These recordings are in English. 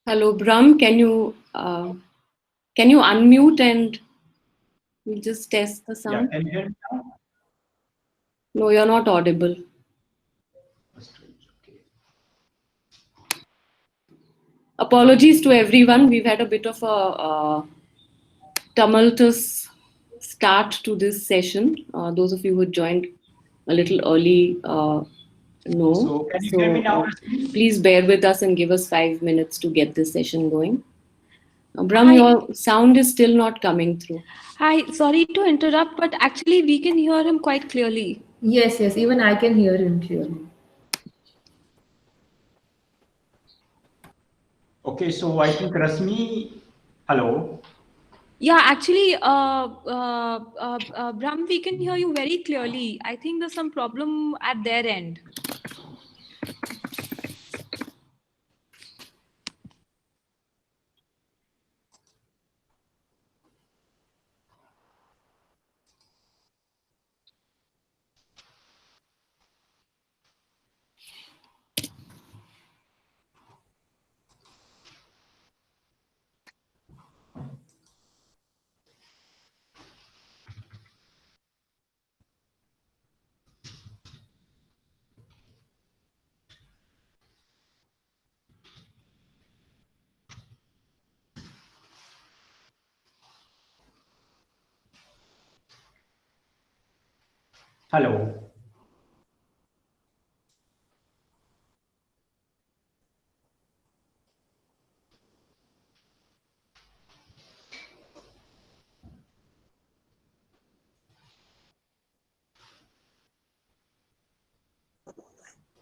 Hello, Brahm. Can you unmute and we'll just test the Yeah, sound? can you hear me now? No, you're not audible. Okay. Apologies to everyone. We've had a bit of a tumultuous start to this session. Those of you who joined a little early know. So can you hear me So now, Rasmi? please bear with us and give us 5 minutes to get this session going. Brahm, Hi, your sound is still not coming through. hi. Sorry to interrupt, but actually we can hear him quite clearly. Yes, yes, even I can hear him clearly. Okay, so I think Rasmi, hello. Yeah, actually, Brahm, we can hear you very clearly. I think there's some problem at their end. Hello.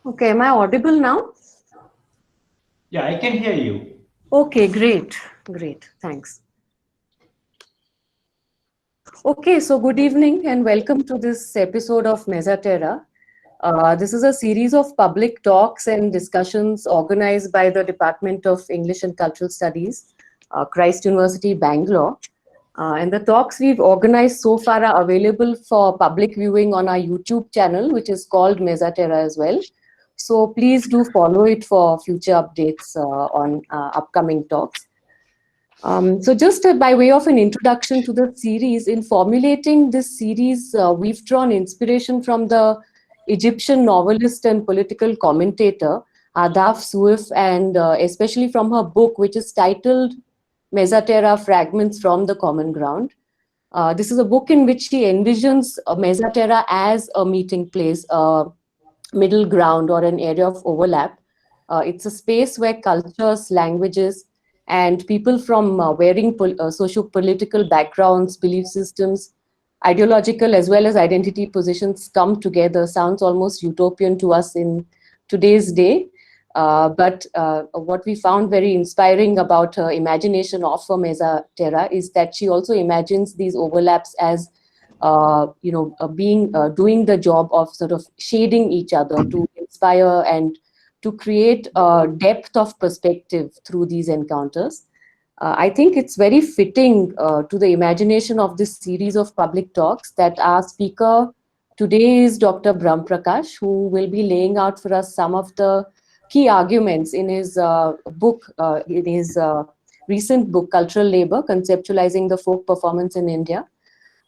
Okay, am I audible now? Yeah, I can hear you. Okay, great. Great. Thanks. Okay, so good evening and welcome to this episode of Mesaterra. This is a series of public talks and discussions organized by the Department of English and Cultural Studies, Christ University, Bangalore. And the talks we've organized so far are available for public viewing on our YouTube channel, which is called Mesaterra as well. So please do follow it for future updates on upcoming talks. So just by way of an introduction to the series, in formulating this series, we've drawn inspiration from the Egyptian novelist and political commentator, Adaf Suif, and especially from her book, which is titled Mesaterra Fragments from the Common Ground. This is a book in which she envisions Mesaterra as a meeting place, a middle ground or an area of overlap. It's a space where cultures, languages, and people from varying socio-political backgrounds, belief systems, ideological as well as identity positions come together. Sounds almost utopian to us in today's day. But what we found very inspiring about her imagination of Mesa Terra is that she also imagines these overlaps as doing the job of sort of shading each other to inspire and to create a depth of perspective through these encounters. I think it's very fitting to the imagination of this series of public talks that our speaker today is Dr. Brahm Prakash, who will be laying out for us some of the key arguments in his recent book, Cultural Labor, Conceptualizing the Folk Performance in India.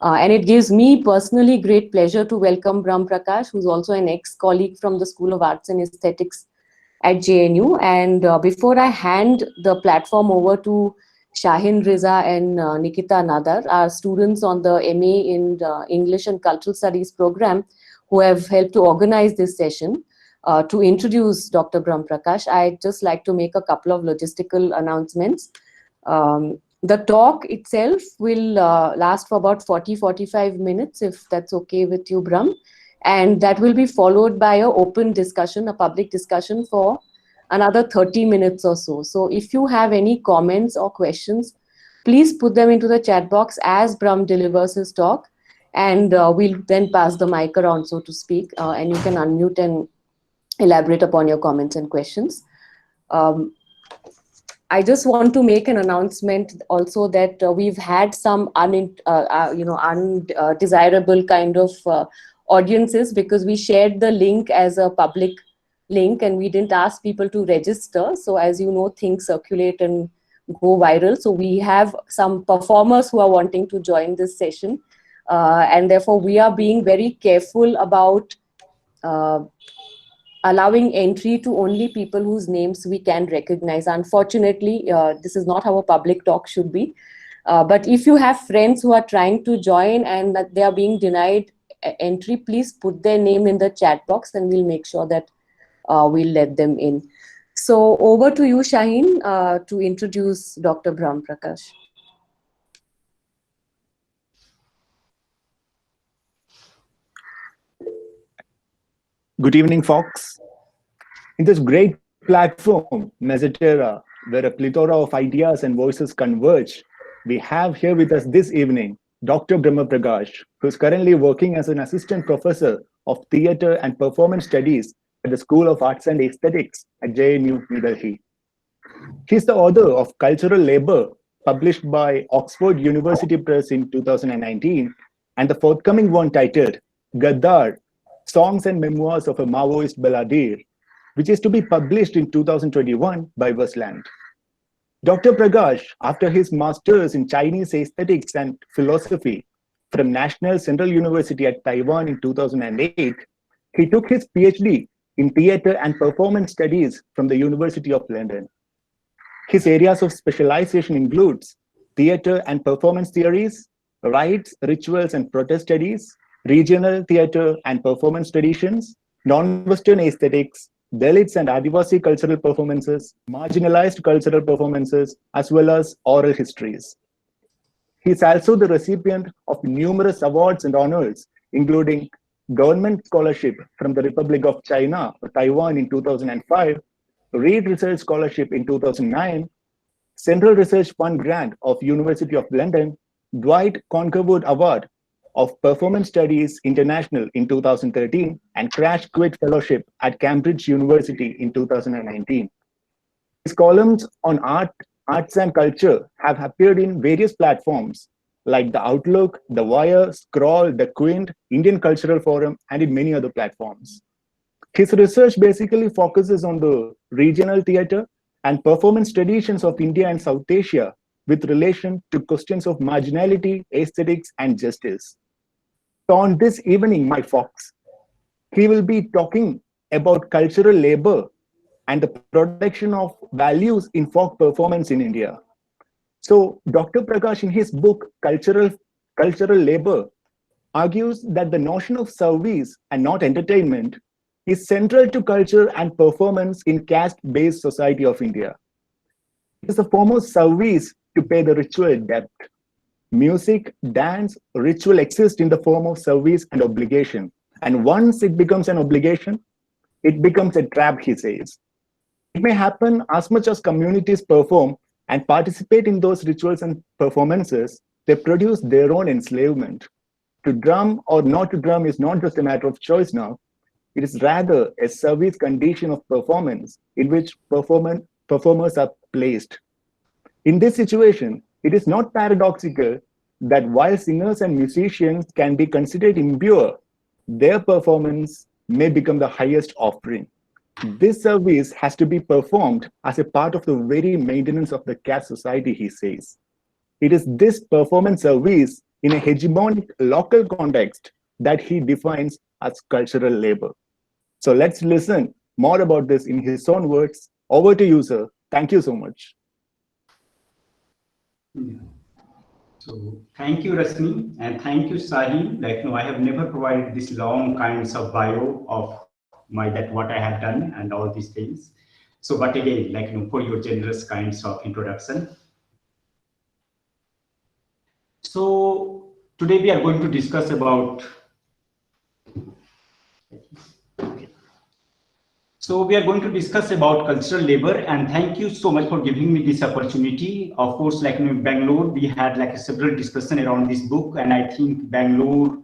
And it gives me personally great pleasure to welcome Brahm Prakash, who's also an ex-colleague from the School of Arts and Aesthetics at JNU. And before I hand the platform over to Shahin Riza and Nikita Nadar, our students on the MA in English and Cultural Studies program, who have helped to organize this session, to introduce Dr. Brahm Prakash, I'd just like to make a couple of logistical announcements. The talk itself will last for about 40-45 minutes, if that's okay with you, Brahm. And that will be followed by an open discussion, a public discussion for another 30 minutes or so. So if you have any comments or questions, please put them into the chat box as Brahm delivers his talk. And we'll then pass the mic around, so to speak, and you can unmute and elaborate upon your comments and questions. I just want to make an announcement also that we've had some undesirable kind of audiences, because we shared the link as a public link and we didn't ask people to register. So as you know, things circulate and go viral. So we have some performers who are wanting to join this session. And therefore we are being very careful about allowing entry to only people whose names we can recognize. Unfortunately, this is not how a public talk should be. But if you have friends who are trying to join and that they are being denied entry, please put their name in the chat box and we'll make sure that we'll let them in. So over to you, Shaheen, to introduce Dr. Brahm Prakash. Good evening, folks. In this great platform, Mezzatera, where a plethora of ideas and voices converge, we have here with us this evening Dr. Brahm Prakash, who is currently working as an assistant professor of theatre and performance studies at the School of Arts and Aesthetics at JNU, New Delhi. He is the author of Cultural Labour, published by Oxford University Press in 2019, and the forthcoming one titled Gaddar, Songs and Memoirs of a Maoist Balladeer, which is to be published in 2021 by Westland. Dr. Prakash, after his master's in Chinese aesthetics and philosophy from National Central University at Taiwan in 2008, he took his PhD in theatre and performance studies from the University of London. His areas of specialization includes theatre and performance theories, rites, rituals and protest studies, regional theatre and performance traditions, non-Western aesthetics, Dalits and Adivasi cultural performances, marginalized cultural performances, as well as oral histories. He is also the recipient of numerous awards and honors, including Government Scholarship from the Republic of China or Taiwan in 2005, Reed Research Scholarship in 2009, Central Research Fund Grant of University of London, Dwight Conkerwood Award of Performance Studies International in 2013, and Crash Quit Fellowship at Cambridge University in 2019. His columns on arts and culture have appeared in various platforms like The Outlook, The Wire, Scroll, The Quint, Indian Cultural Forum, and in many other platforms. His research basically focuses on the regional theatre and performance traditions of India and South Asia with relation to questions of marginality, aesthetics, and justice. So on this evening, my folks, he will be talking about cultural labor and the production of values in folk performance in India. So Dr. Prakash, in his book, Cultural Labor, argues that the notion of service and not entertainment is central to culture and performance in caste-based society of India. It is a form of service to pay the ritual debt. Music, dance, ritual exist in the form of service and obligation. And once it becomes an obligation, it becomes a trap, he says. It may happen as much as communities perform and participate in those rituals and performances, they produce their own enslavement. To drum or not to drum is not just a matter of choice now. It is rather a service condition of performance in which performers are placed. In this situation, it is not paradoxical that while singers and musicians can be considered impure, their performance may become the highest offering. This service has to be performed as a part of the very maintenance of the caste society, he says. It is this performance service in a hegemonic local context that he defines as cultural labor. So let's listen more about this in his own words. Over to you, sir. Thank you so much. Yeah. So thank you, Rasmi, and thank you, Sahi. I have never provided this long kinds of bio of what I have done and all these things. So, but again, for your generous kinds of introduction. So today we are going to discuss about. So we are going to discuss about cultural labor, and thank you so much for giving me this opportunity. Of course, in Bangalore, we had several discussion around this book, and I think Bangalore,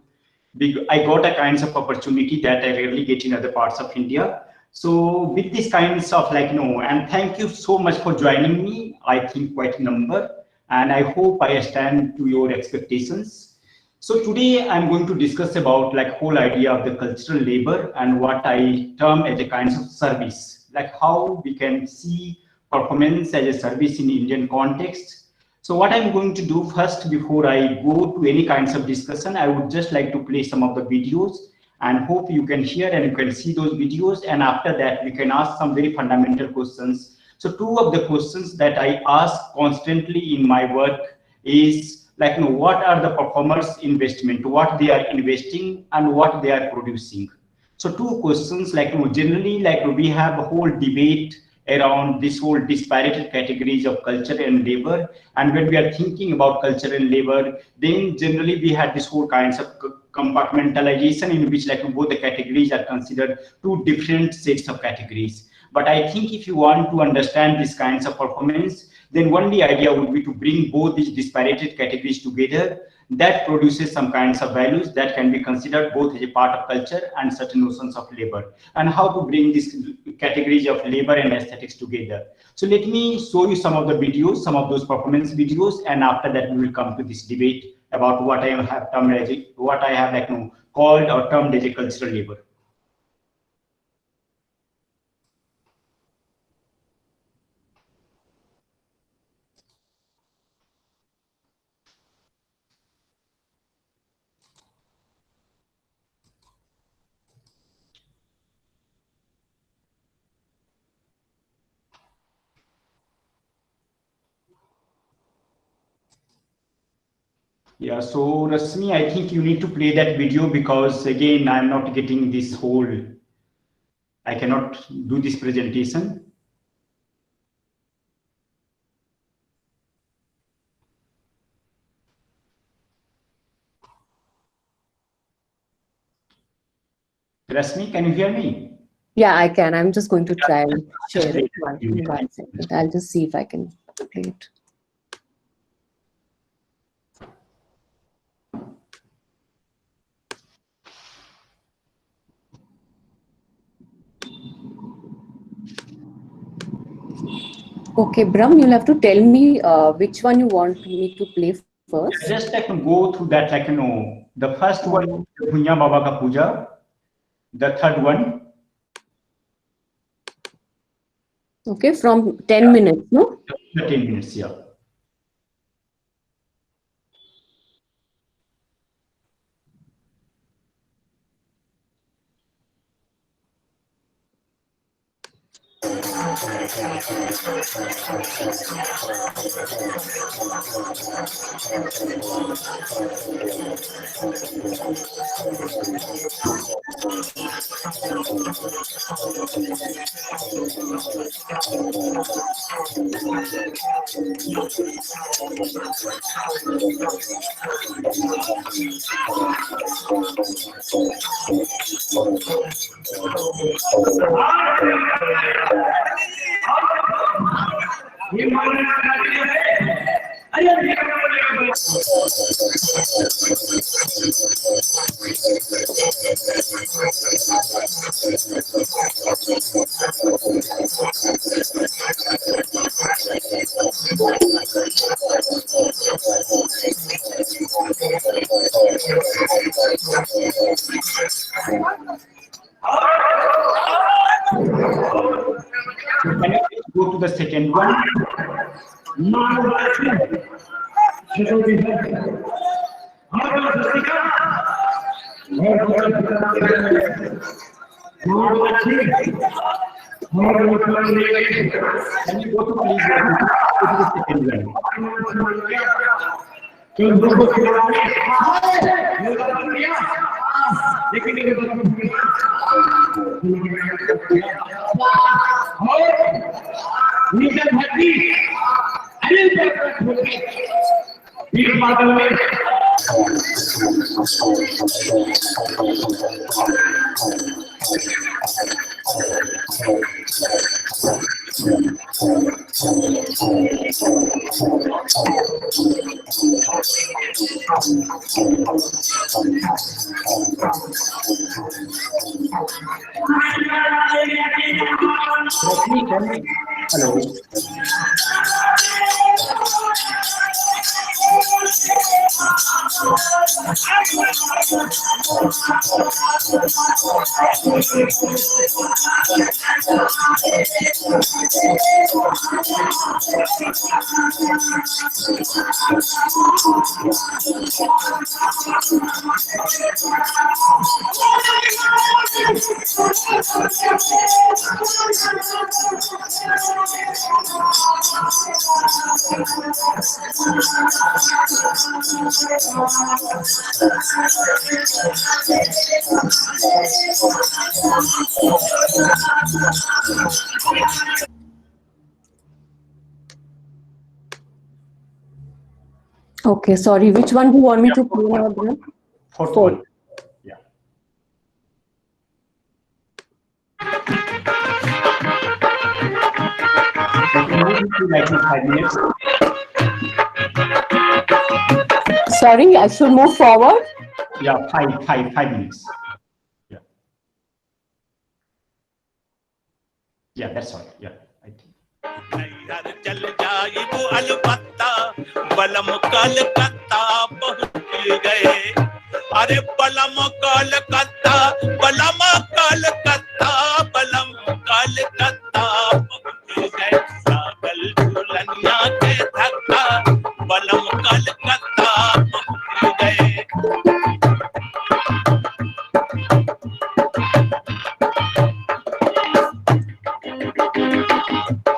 I got a kinds of opportunity that I rarely get in other parts of India. So with this kinds of and thank you so much for joining me. I think quite a number, and I hope I stand to your expectations. So today I'm going to discuss about like whole idea of the cultural labor and what I term as a kind of service, like how we can see performance as a service in Indian context. So what I'm going to do first, before I go to any kinds of discussion, I would just like to play some of the videos and hope you can hear and you can see those videos. And after that, we can ask some very fundamental questions. So two of the questions that I ask constantly in my work is like, what are the performers' investment, what they are investing and what they are producing. So two questions, like, generally, like we have a whole debate around this whole disparate categories of culture and labor. And when we are thinking about culture and labor, then generally we had this whole kinds of compartmentalization in which like both the categories are considered two different sets of categories. But I think if you want to understand these kinds of performance, then only idea would be to bring both these disparate categories together. That produces some kinds of values that can be considered both as a part of culture and certain notions of labor, and how to bring these categories of labor and aesthetics together. So let me show you some of the videos, some of those performance videos, and after that we will come to this debate about what I have termed as what I have called or termed as a cultural labor. Yeah, so Rasmi, I think you need to play that video because again, I'm not getting this whole, I cannot do this presentation. Rasmi, can you hear me? Yeah, I can. I'm just going to try and share it. One second. I'll just see if I can play it. Okay, Brahm, you'll have to tell me which one you want me to play first. Just like go through that, like the first one, Bhunya Baba Ka Puja, the third one. Okay, from 10 minutes, no? 10 minutes, yeah. Can you go to the second one? Can you go to please go to the second one? Hello. Okay, sorry. Which one do you want me to play now, Adrian? Fourth Four. one. Yeah. Like 5 minutes. Sorry, I should move forward. Yeah, 5 minutes. Yeah. Yeah, that's all. Yeah, I think. चल जाइब अलबत्ता बलम कलकत्ता पहुंच गए अरे बलम कलकत्ता बलम कलकत्ता बलम कलकत्ता पहुंच गए सागल झूलनिया के धक्का बलम कलकत्ता पहुंच गए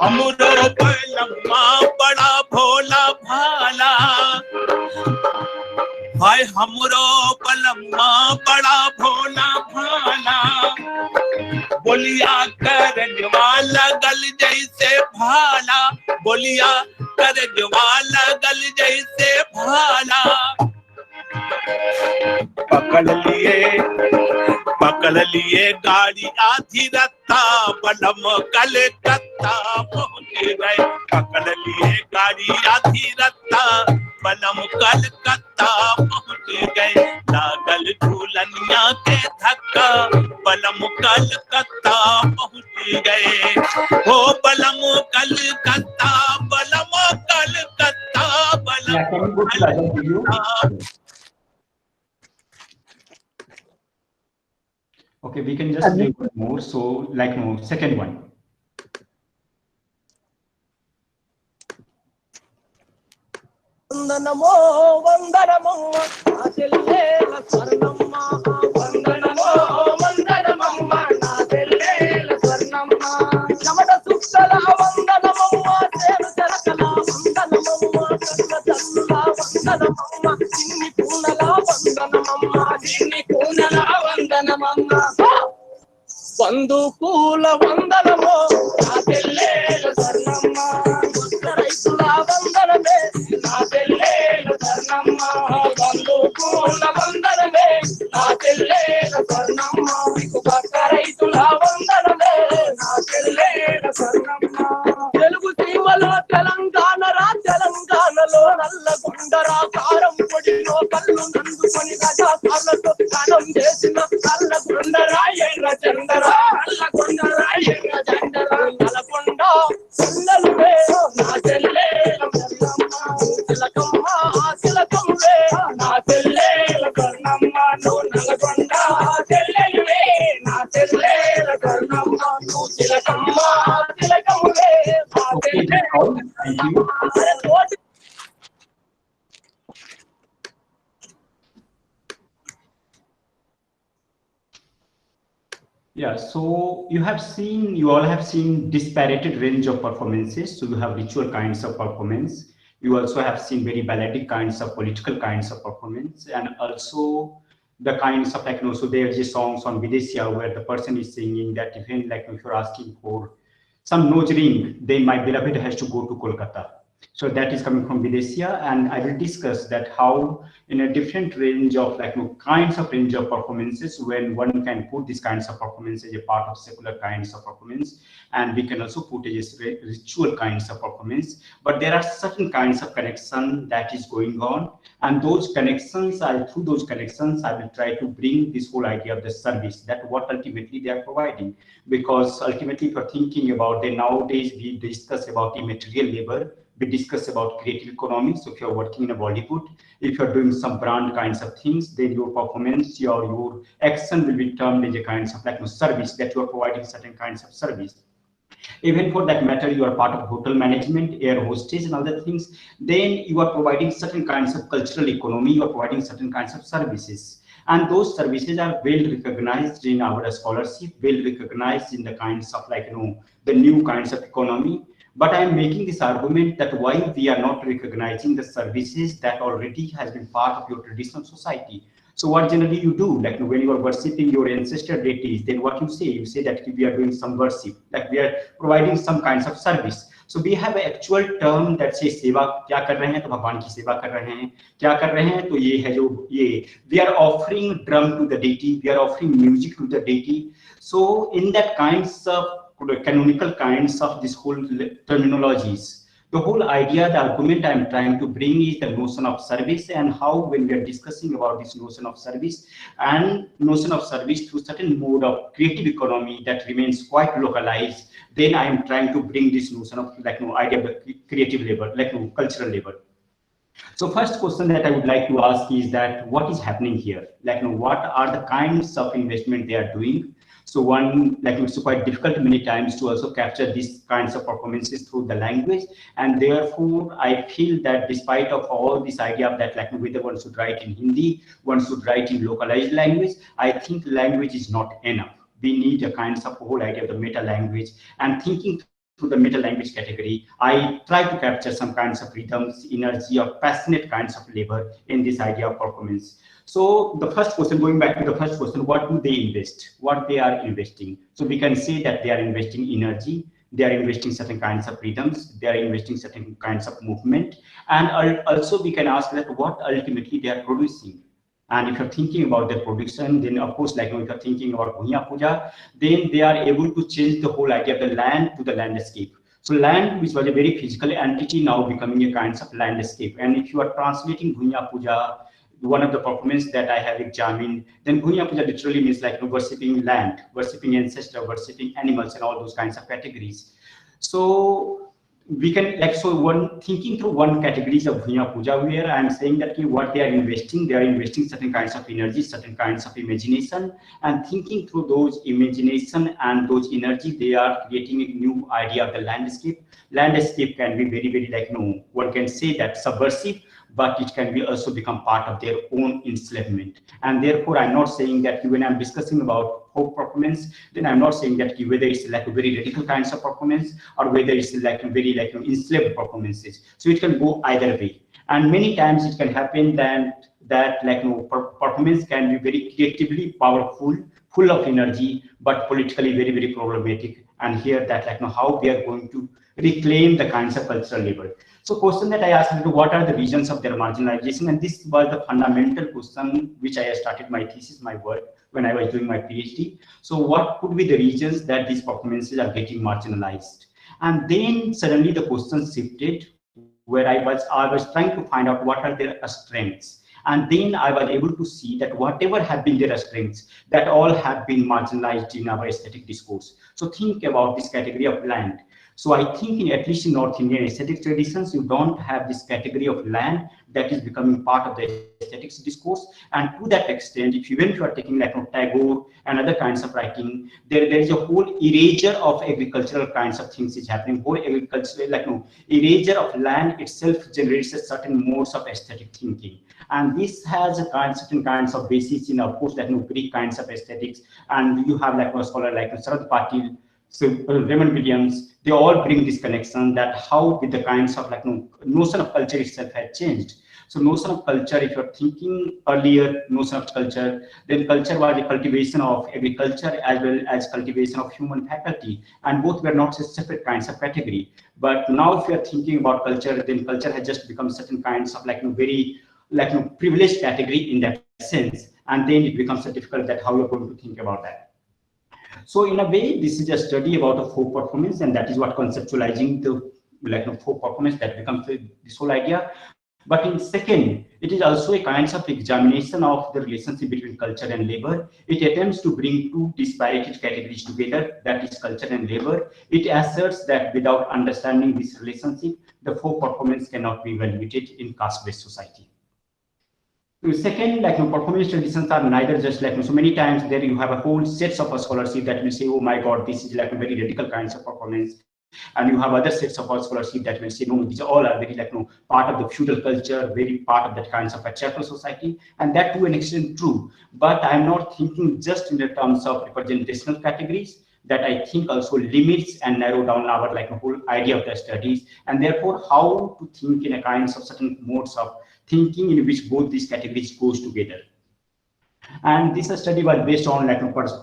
हमरो बलम्मा बड़ा भोला भाला भाई हमरो बलम्मा बड़ा भोला भाला बोलिया करजवा लगल जैसे भाला बोलिया करजवा लगल जैसे भाला पकड़ लिए गाड़ी आधी रत्ता बलम कलकत्ता पहुंच गए पकड़ लिए गाड़ी आधी रत्ता बलम कलकत्ता पहुंच गए लागल झूलनिया के धक्का बलम कलकत्ता पहुंच गए हो बलम कलकत्ता बलम Calcutta Yeah, can you go to the other video? Okay, we can just play one more. So, like, no, second one. వందనమో వందనమమ్మ నా చెల్లెల స్వర్ణమ్మ వందనమో వందనమమ్మ నా చెల్లెల స్వర్ణమ్మ చెమట సుక్కల వందనమమ్మ చేను చెరకల వందనమమ్మ కన్న చల్లుల వందనమమ్మ చిన్ని పూనల వందనమమ్మ చిన్ని పూనల వందనమమ్మ బంధుకూల వందనమో నా చెల్లెల స్వర్ణమ్మ రైతుల వందనమే నా చెల్లెల స్వర్ణమ్మ బంధుకూల వందనమే నా చెల్లెల స్వర్ణమ్మ పక్క రైతుల వందనమే నా చెల్లెల స్వర్ణమ్మ తెలుగు సీమలో తెలంగాణరా తెలంగాణలో నల్లగొండరా కారం పొడిలో కళ్ళు నందుకొని గజాసాలతో కణం చేసిన నల్లగొండరా ఎర్ర చందరా నల్లగొండరా ఎర్ర చందరా నల్లగొండ పిల్లలువే నా చెల్లెల స్వర్ణమ్మ తిలకమ్మ తిలకమ్మే నా చెల్లెల స్వర్ణమ్మ నువ్వు నల్లగొండ చెల్లెలువే నా చెల్లెల స్వర్ణమ్మ నువ్వు తిలకమ్మ తిలకమ్మే నా Okay, that's all. Thank you. Yeah, so you all have seen disparated range of performances. So you have ritual kinds of performance. You also have seen very balladic kinds of political kinds of performance, and also the kinds of, like, so there's a songs on Videsya where the person is singing that even like if you're asking for some nose ring, then my beloved has to go to Kolkata. So that is coming from Videsya, and I will discuss that how in a different range of kinds of range of performances, when one can put these kinds of performance as a part of secular kinds of performance, and we can also put it as ritual kinds of performance. But there are certain kinds of connection that is going on, and those connections, through those connections, I will try to bring this whole idea of the service, that what ultimately they are providing. Because ultimately, if you're thinking about it, nowadays we discuss about immaterial labor, we discuss about creative economy. So if you're working in a Bollywood, if you're doing some brand kinds of things, then your performance, your action will be termed as a kinds of like service, that you are providing certain kinds of service. Even for that matter, you are part of hotel management, air hostess and other things, then you are providing certain kinds of cultural economy, you are providing certain kinds of services. And those services are well recognized in our scholarship, well recognized in the kinds of like, the new kinds of economy. But I am making this argument that why we are not recognizing the services that already has been part of your traditional society. So what generally you do, like when you are worshipping your ancestor deities, then what you say that we are doing some worship, like we are providing some kinds of service. So we have an actual term that says सेवा क्या कर रहे हैं, तो भगवान की सेवा कर रहे हैं, क्या कर रहे हैं, तो ये है जो ये we are offering drum to the deity, we are offering music to the deity. So in that kinds of canonical kinds of this whole terminologies, the whole idea, the argument I'm trying to bring is the notion of service, and how when we are discussing about this notion of service and notion of service through certain mode of creative economy that remains quite localized, then I am trying to bring this notion of like idea of the creative labor, like cultural labor. So first question that I would like to ask is that what is happening here? Like what are the kinds of investment they are doing? So one, like it's quite difficult many times to also capture these kinds of performances through the language. And therefore, I feel that despite of all this idea of that, like whether one should write in Hindi, one should write in localized language, I think language is not enough. We need a kinds of whole idea of the meta language, and thinking through the meta language category, I try to capture some kinds of rhythms, energy, or passionate kinds of labor in this idea of performance. So the first question, going back to the first question, what do they invest? What they are investing? So we can say that they are investing energy, they are investing certain kinds of rhythms, they are investing certain kinds of movement, and also we can ask that what ultimately they are producing. And if you're thinking about their production, then of course, like if you're thinking about Bhuiyan Puja, then they are able to change the whole idea of the land to the landscape. So land, which was a very physical entity, now becoming a kind of landscape. And if you are translating Bhuiyan Puja, one of the performance that I have examined, then Bhuiyan Puja literally means like worshipping land, worshipping ancestor, worshipping animals, and all those kinds of categories. So we can like, so one thinking through one categories of Bhuiyan Puja, where I'm saying that what they are investing certain kinds of energy, certain kinds of imagination, and thinking through those imagination and those energy, they are creating a new idea of the landscape. Landscape can be very, very like, one can say that subversive, but it can be also become part of their own enslavement. And therefore, I'm not saying that when I'm discussing about folk performance, then I'm not saying that whether it's like a very radical kinds of performance or whether it's like a very like enslaved performances. So it can go either way. And many times it can happen that like performance can be very creatively powerful, full of energy, but politically very, very problematic. And here that like how we are going to reclaim the kinds of cultural labor. So question that I asked, what are the reasons of their marginalization? And this was the fundamental question which I started my thesis, my work, when I was doing my PhD. So what could be the reasons that these performances are getting marginalized? And then suddenly the question shifted, where I was trying to find out what are their strengths. And then I was able to see that whatever have been their strengths, that all have been marginalized in our aesthetic discourse. So think about this category of land. So I think at least in North Indian aesthetic traditions, you don't have this category of land that is becoming part of the aesthetics discourse. And to that extent, if you are taking like Tagore and other kinds of writing, there is a whole erasure of agricultural kinds of things is happening. Whole agricultural, erasure of land itself generates a certain modes of aesthetic thinking. And this has a certain kinds of basis in, of course, Greek kinds of aesthetics. And you have like a scholar like Sarath Patil, so Raymond Williams, they all bring this connection that how with the kinds of notion of culture itself had changed. So notion of culture, if you're thinking earlier notion of culture, then culture was a cultivation of agriculture as well as cultivation of human faculty, and both were not separate kinds of category. But now if you're thinking about culture, then culture has just become certain kinds of very privileged category in that sense, and then it becomes so difficult that how you're going to think about that. So in a way, this is a study about a folk performance, and that is what conceptualizing the folk performance that becomes this whole idea. But in second, it is also a kind of examination of the relationship between culture and labor. It attempts to bring two disparate categories together, that is culture and labor. It asserts that without understanding this relationship, the folk performance cannot be evaluated in caste-based society. Second, performance traditions are neither just so many times there you have a whole sets of a scholarship that will say, oh my God, this is a very radical kinds of performance. And you have other sets of scholarship that will say, no, these all are very part of the feudal culture, very part of that kinds of a chattel society, and that to an extent true. But I'm not thinking just in the terms of representational categories. That I think also limits and narrow down our whole idea of the studies, and therefore how to think in a kinds of certain modes of thinking in which both these categories goes together. And this study was based on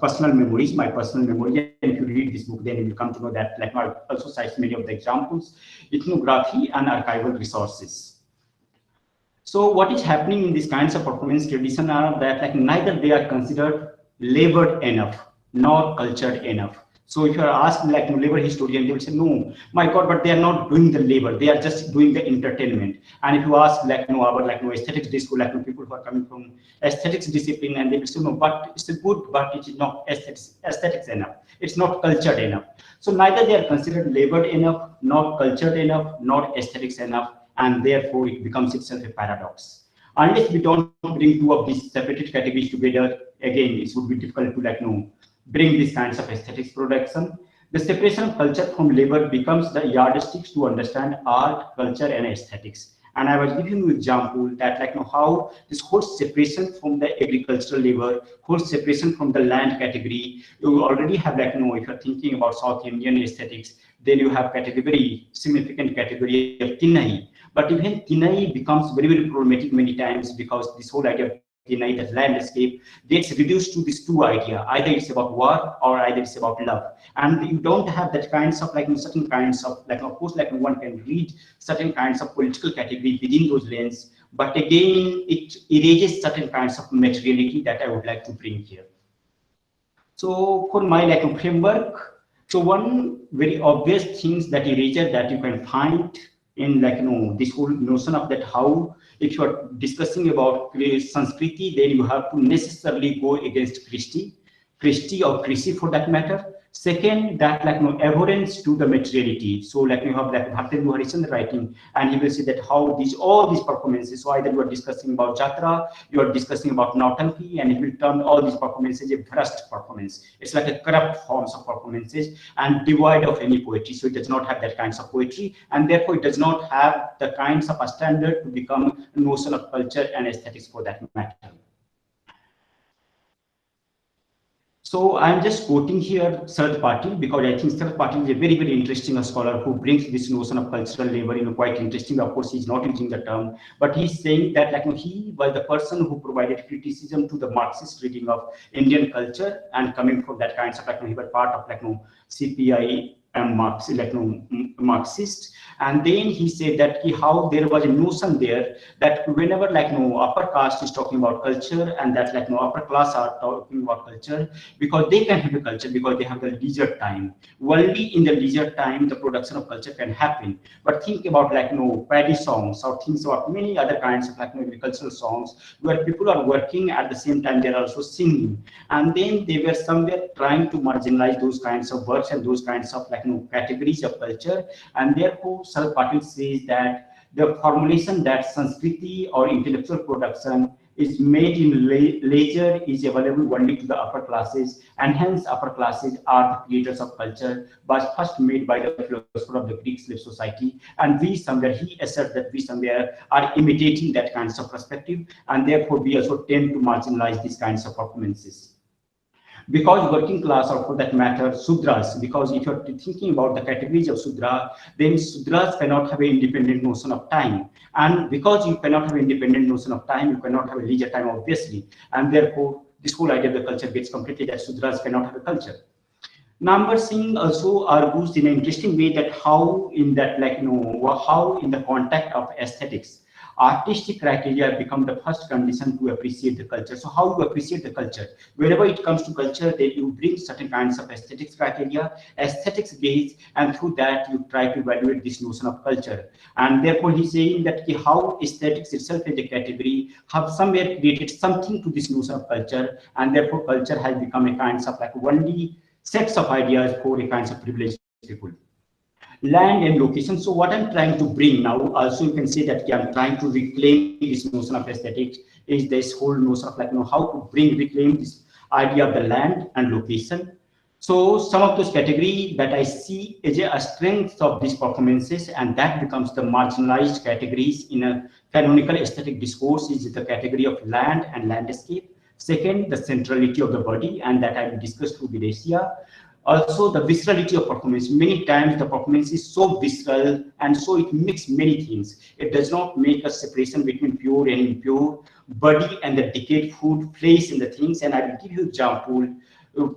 personal memories, my personal memory. And if you read this book, then you will come to know that I also cite many of the examples, ethnography and archival resources. So what is happening in these kinds of performance tradition are that neither they are considered labored enough nor cultured enough. So if you are asked labor historian, they will say, no, my God, but they are not doing the labor, they are just doing the entertainment. And if you ask our aesthetics discipline, people who are coming from aesthetics discipline, and they will say, no, but it's good, but it is not aesthetics enough. It's not cultured enough. So neither they are considered labored enough, nor cultured enough, nor aesthetics enough, and therefore it becomes itself a paradox. Unless we don't bring two of these separated categories together, again, it would be difficult to bring these kinds of aesthetics production. The separation of culture from labor becomes the yardsticks to understand art, culture, and aesthetics. And I was giving you an example that how this whole separation from the agricultural labor, whole separation from the land category, you already have if you're thinking about South Indian aesthetics, then you have very significant category of Tinai. But even Tinai becomes very, very problematic many times because this whole idea of that landscape gets reduced to these two ideas. Either it's about war or either it's about love. And you don't have that kinds of certain kinds of of course one can read certain kinds of political category within those lanes, but again it erases certain kinds of materiality that I would like to bring here. So for my framework, so one very obvious things that erasure that you can find in this whole notion of that how if you are discussing about Sanskriti, then you have to necessarily go against Christi or Krishi for that matter. Second, that abhorrence to the materiality. So you have Bhartendu Harishchandra writing, and he will say that how all these performances. So either you are discussing about Jatra, you are discussing about Nautanki, and he will term all these performances a thrust performance. It's like a corrupt forms of performances and devoid of any poetry. So it does not have that kinds of poetry, and therefore it does not have the kinds of a standard to become a notion of culture and aesthetics for that matter. So I'm just quoting here Sarath Patil because I think Sarath Patil is a very, very interesting scholar who brings this notion of cultural labor quite interesting. Of course, he's not using the term, but he's saying that he was the person who provided criticism to the Marxist reading of Indian culture, and coming from that kinds of he was part of CPI and Marxist. And then he said that how there was a notion there that whenever upper caste is talking about culture and that upper class are talking about culture, because they can have a culture because they have the leisure time. Only in the leisure time the production of culture can happen. But think about paddy songs or things about many other kinds of agricultural songs where people are working at the same time they're also singing. And then they were somewhere trying to marginalize those kinds of works and those kinds of categories of culture, and therefore Sarath Patil says that the formulation that Sanskriti or intellectual production is made in leisure is available only to the upper classes, and hence upper classes are the creators of culture, was first made by the philosopher of the Greek slave society, and we somewhere, he asserts that we somewhere are imitating that kinds of perspective, and therefore we also tend to marginalize these kinds of performances. Because working class, or for that matter, Sudras, because if you're thinking about the categories of Sudra, then Sudras cannot have an independent notion of time. And because you cannot have an independent notion of time, you cannot have a leisure time, obviously. And therefore, this whole idea of the culture gets completely that Sudras cannot have a culture. Nambar Singh also argues in an interesting way that how in that, how in the context of aesthetics, artistic criteria become the first condition to appreciate the culture. So how you appreciate the culture? Whenever it comes to culture, then you bring certain kinds of aesthetics criteria, aesthetics base, and through that you try to evaluate this notion of culture. And therefore he's saying that how aesthetics itself as a category have somewhere created something to this notion of culture, and therefore culture has become a kind of like only sets of ideas for a kinds of privileged people. Land and location. So what I'm trying to bring now, also you can say that I'm trying to reclaim this notion of aesthetics, is this whole notion of like, how to reclaim this idea of the land and location. So some of those categories that I see as a strength of these performances, and that becomes the marginalized categories in a canonical aesthetic discourse, is the category of land and landscape. Second, the centrality of the body, and that I will discuss through Videsia. Also, the viscerality of performance. Many times the performance is so visceral, and so it mixes many things. It does not make a separation between pure and impure, body and the decayed food, place in the things. And I will give you an example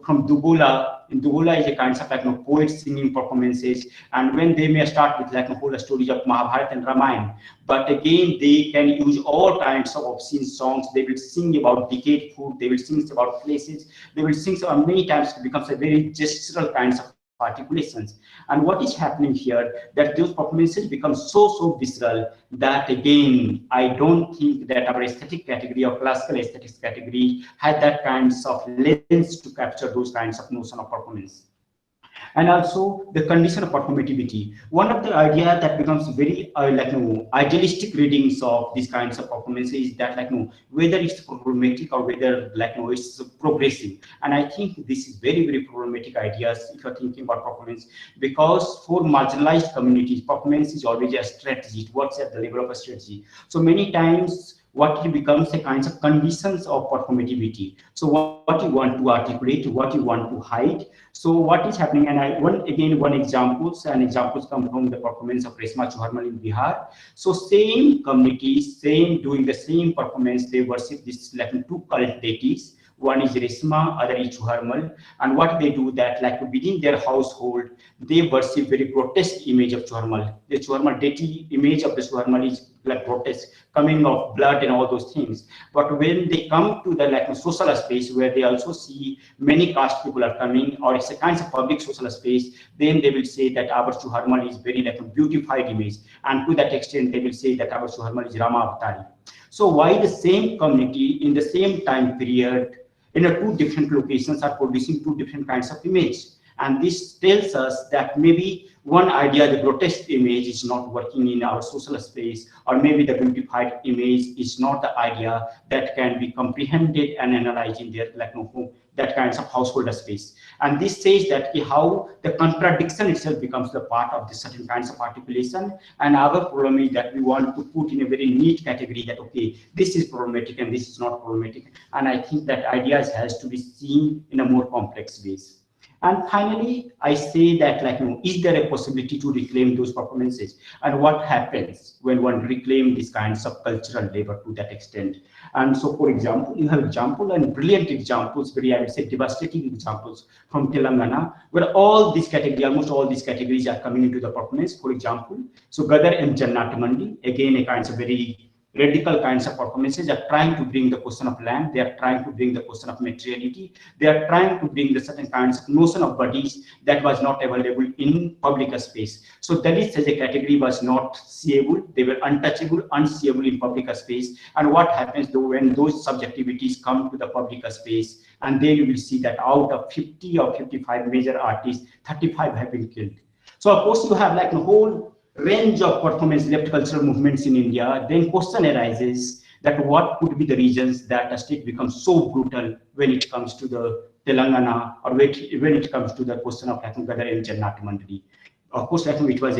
from Dubola. In Dubola is a kind of like poet singing performances, and when they may start with like a whole story of Mahabharata and Ramayana, but again they can use all kinds of obscene songs. They will sing about decayed food, they will sing about places, they will sing about many times. It becomes a very gestural kinds of articulations. And what is happening here, that those performances become so visceral that again I don't think that our aesthetic category or classical aesthetics category had that kinds of lens to capture those kinds of notion of performance. And also the condition of performativity. One of the idea that becomes very idealistic readings of these kinds of performances is that whether it's problematic or whether it's progressive. And I think this is very problematic ideas if you're thinking about performance, because for marginalized communities, performance is always a strategy. It works at the level of a strategy. So many times what it becomes a kinds of conditions of performativity. So what you want to articulate, what you want to hide. So what is happening, and one examples come from the performance of Resma Chauharmal in Bihar. So same communities, doing the same performance, they worship this two cult deities. One is Resma, other is Chauharmal, and what they do that within their household, they worship very grotesque image of Chauharmal. The Chauharmal deity image of the Chauharmal is grotesque, coming of blood and all those things. But when they come to the social space where they also see many caste people are coming, or it's a kind of public social space, then they will say that our Chauharmal is very beautified image, and to that extent they will say that our Chauharmal is Rama Avatari. So why the same community in the same time period in two different locations are producing two different kinds of image? And this tells us that maybe one idea, the grotesque image, is not working in our social space, or maybe the beautified image is not the idea that can be comprehended and analyzed in their that kinds of household space. And this says that how the contradiction itself becomes the part of the certain kinds of articulation. And our problem is that we want to put in a very neat category that okay, this is problematic and this is not problematic. And I think that ideas has to be seen in a more complex ways. And finally, I say that is there a possibility to reclaim those performances? And what happens when one reclaims these kinds of cultural labor to that extent? And so, for example, you have example and brilliant examples, very, I would say, devastating examples from Telangana, where all these categories, almost all these categories are coming into the performance. For example, so Gadar and Jannat Mandi, again, a kind of very radical kinds of performances are trying to bring the question of land, they are trying to bring the question of materiality, they are trying to bring the certain kinds of notion of bodies that was not available in public space. So Dalits as a category was not seeable, they were untouchable, unseeable in public space. And what happens though when those subjectivities come to the public space, and then you will see that out of 50 or 55 major artists, 35 have been killed. So of course you have a whole range of performance-led cultural movements in India. Then question arises that what could be the reasons that a state becomes so brutal when it comes to the Telangana, or when it comes to the question of Gadar and Jannat Mandi. Of course, it was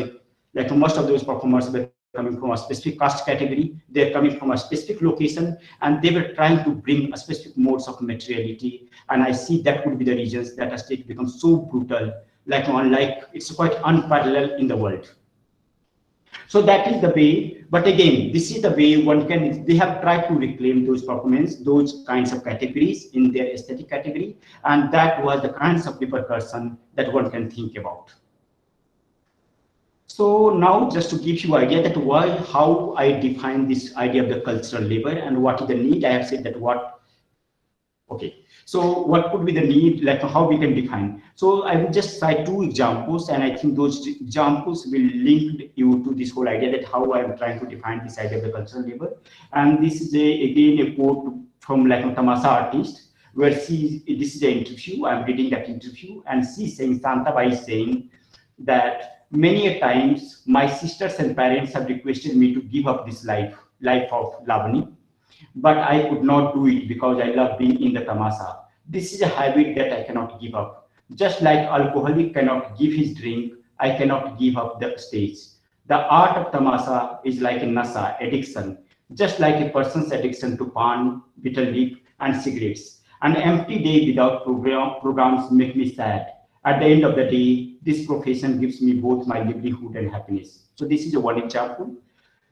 most of those performers were coming from a specific caste category, they're coming from a specific location, and they were trying to bring a specific modes of materiality. And I see that would be the reasons that a state becomes so brutal, it's quite unparalleled in the world. So that is the way, but again, this is the way they have tried to reclaim those performance, those kinds of categories in their aesthetic category, and that was the kinds of repercussion that one can think about. So now just to give you idea that how I define this idea of the cultural labor and what is the need, I have said that okay. So what could be the need, like how we can define? So I will just cite two examples, and I think those examples will link you to this whole idea that how I am trying to define this idea of the cultural labor. And this is again a quote from like a Tamasa artist, where this is an interview, I'm reading that interview, and she's saying, Santabai is saying that many a times my sisters and parents have requested me to give up this life of Lavani, but I could not do it because I love being in the tamasa. This is a habit that I cannot give up. Just like alcoholic cannot give his drink, I cannot give up the stage. The art of tamasa is like a nasa, addiction, just like a person's addiction to pan, bitter leaf, and cigarettes. An empty day without programs make me sad. At the end of the day, this profession gives me both my livelihood and happiness. So this is one example.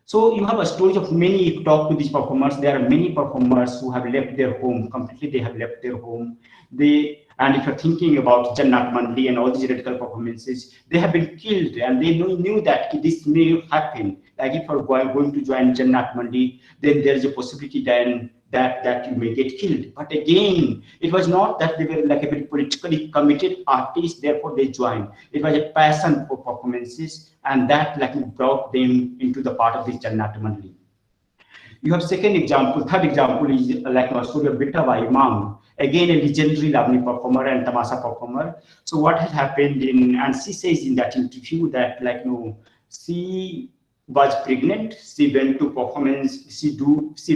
So you have a story of many, if you talk to these performers, there are many performers who have left their home, completely they have left their home. And if you're thinking about Jannat Mandli and all these radical performances, they have been killed, and they knew that this may happen. Like if you're going to join Jannat Mandli, then there's a possibility then that you may get killed. But again, it was not that they were like a very politically committed artists, therefore they joined. It was a passion for performances, and that like brought them into the part of this Jannat Mandli. You have third example is like a story of Bittabai Imam, again a legendary Lavani performer and Tamasa performer. So what has happened and she says in that interview that she was pregnant, she went to performance, she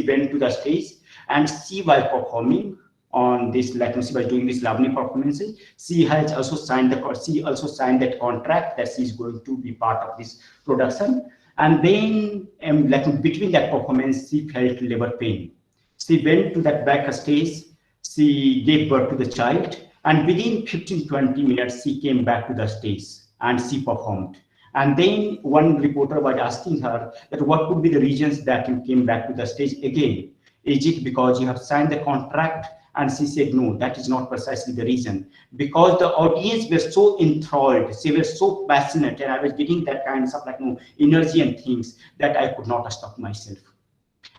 went to the stage, and she was performing on this, she was doing this Lavani performances. She also signed that contract that she is going to be part of this production. And then, between that performance, she felt labor pain. She went to that backstage, she gave birth to the child, and within 15-20 minutes, she came back to the stage and she performed. And then one reporter was asking her that what could be the reasons that you came back to the stage again? Is it because you have signed the contract? And she said, no, that is not precisely the reason. Because the audience were so enthralled, they were so passionate, and I was getting that kind of energy and things that I could not stop myself.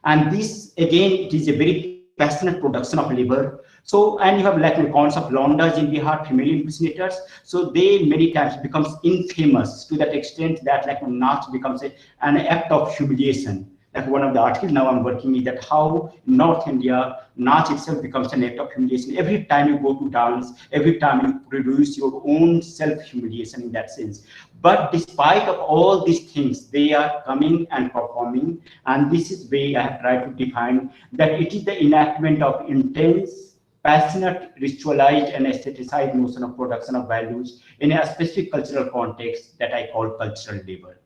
And this, again, it is a very passionate production of labor. So, and you have the concept of Londas in Bihar, female impersonators. So they many times becomes infamous to that extent that Naach becomes an act of humiliation. Like one of the articles now I'm working is that how in North India, Naach itself becomes an act of humiliation. Every time you go to dance, every time you produce your own self-humiliation in that sense. But despite of all these things, they are coming and performing. And this is way I have tried to define that it is the enactment of intense, passionate, ritualized and aestheticized notion of production of values in a specific cultural context that I call cultural labor.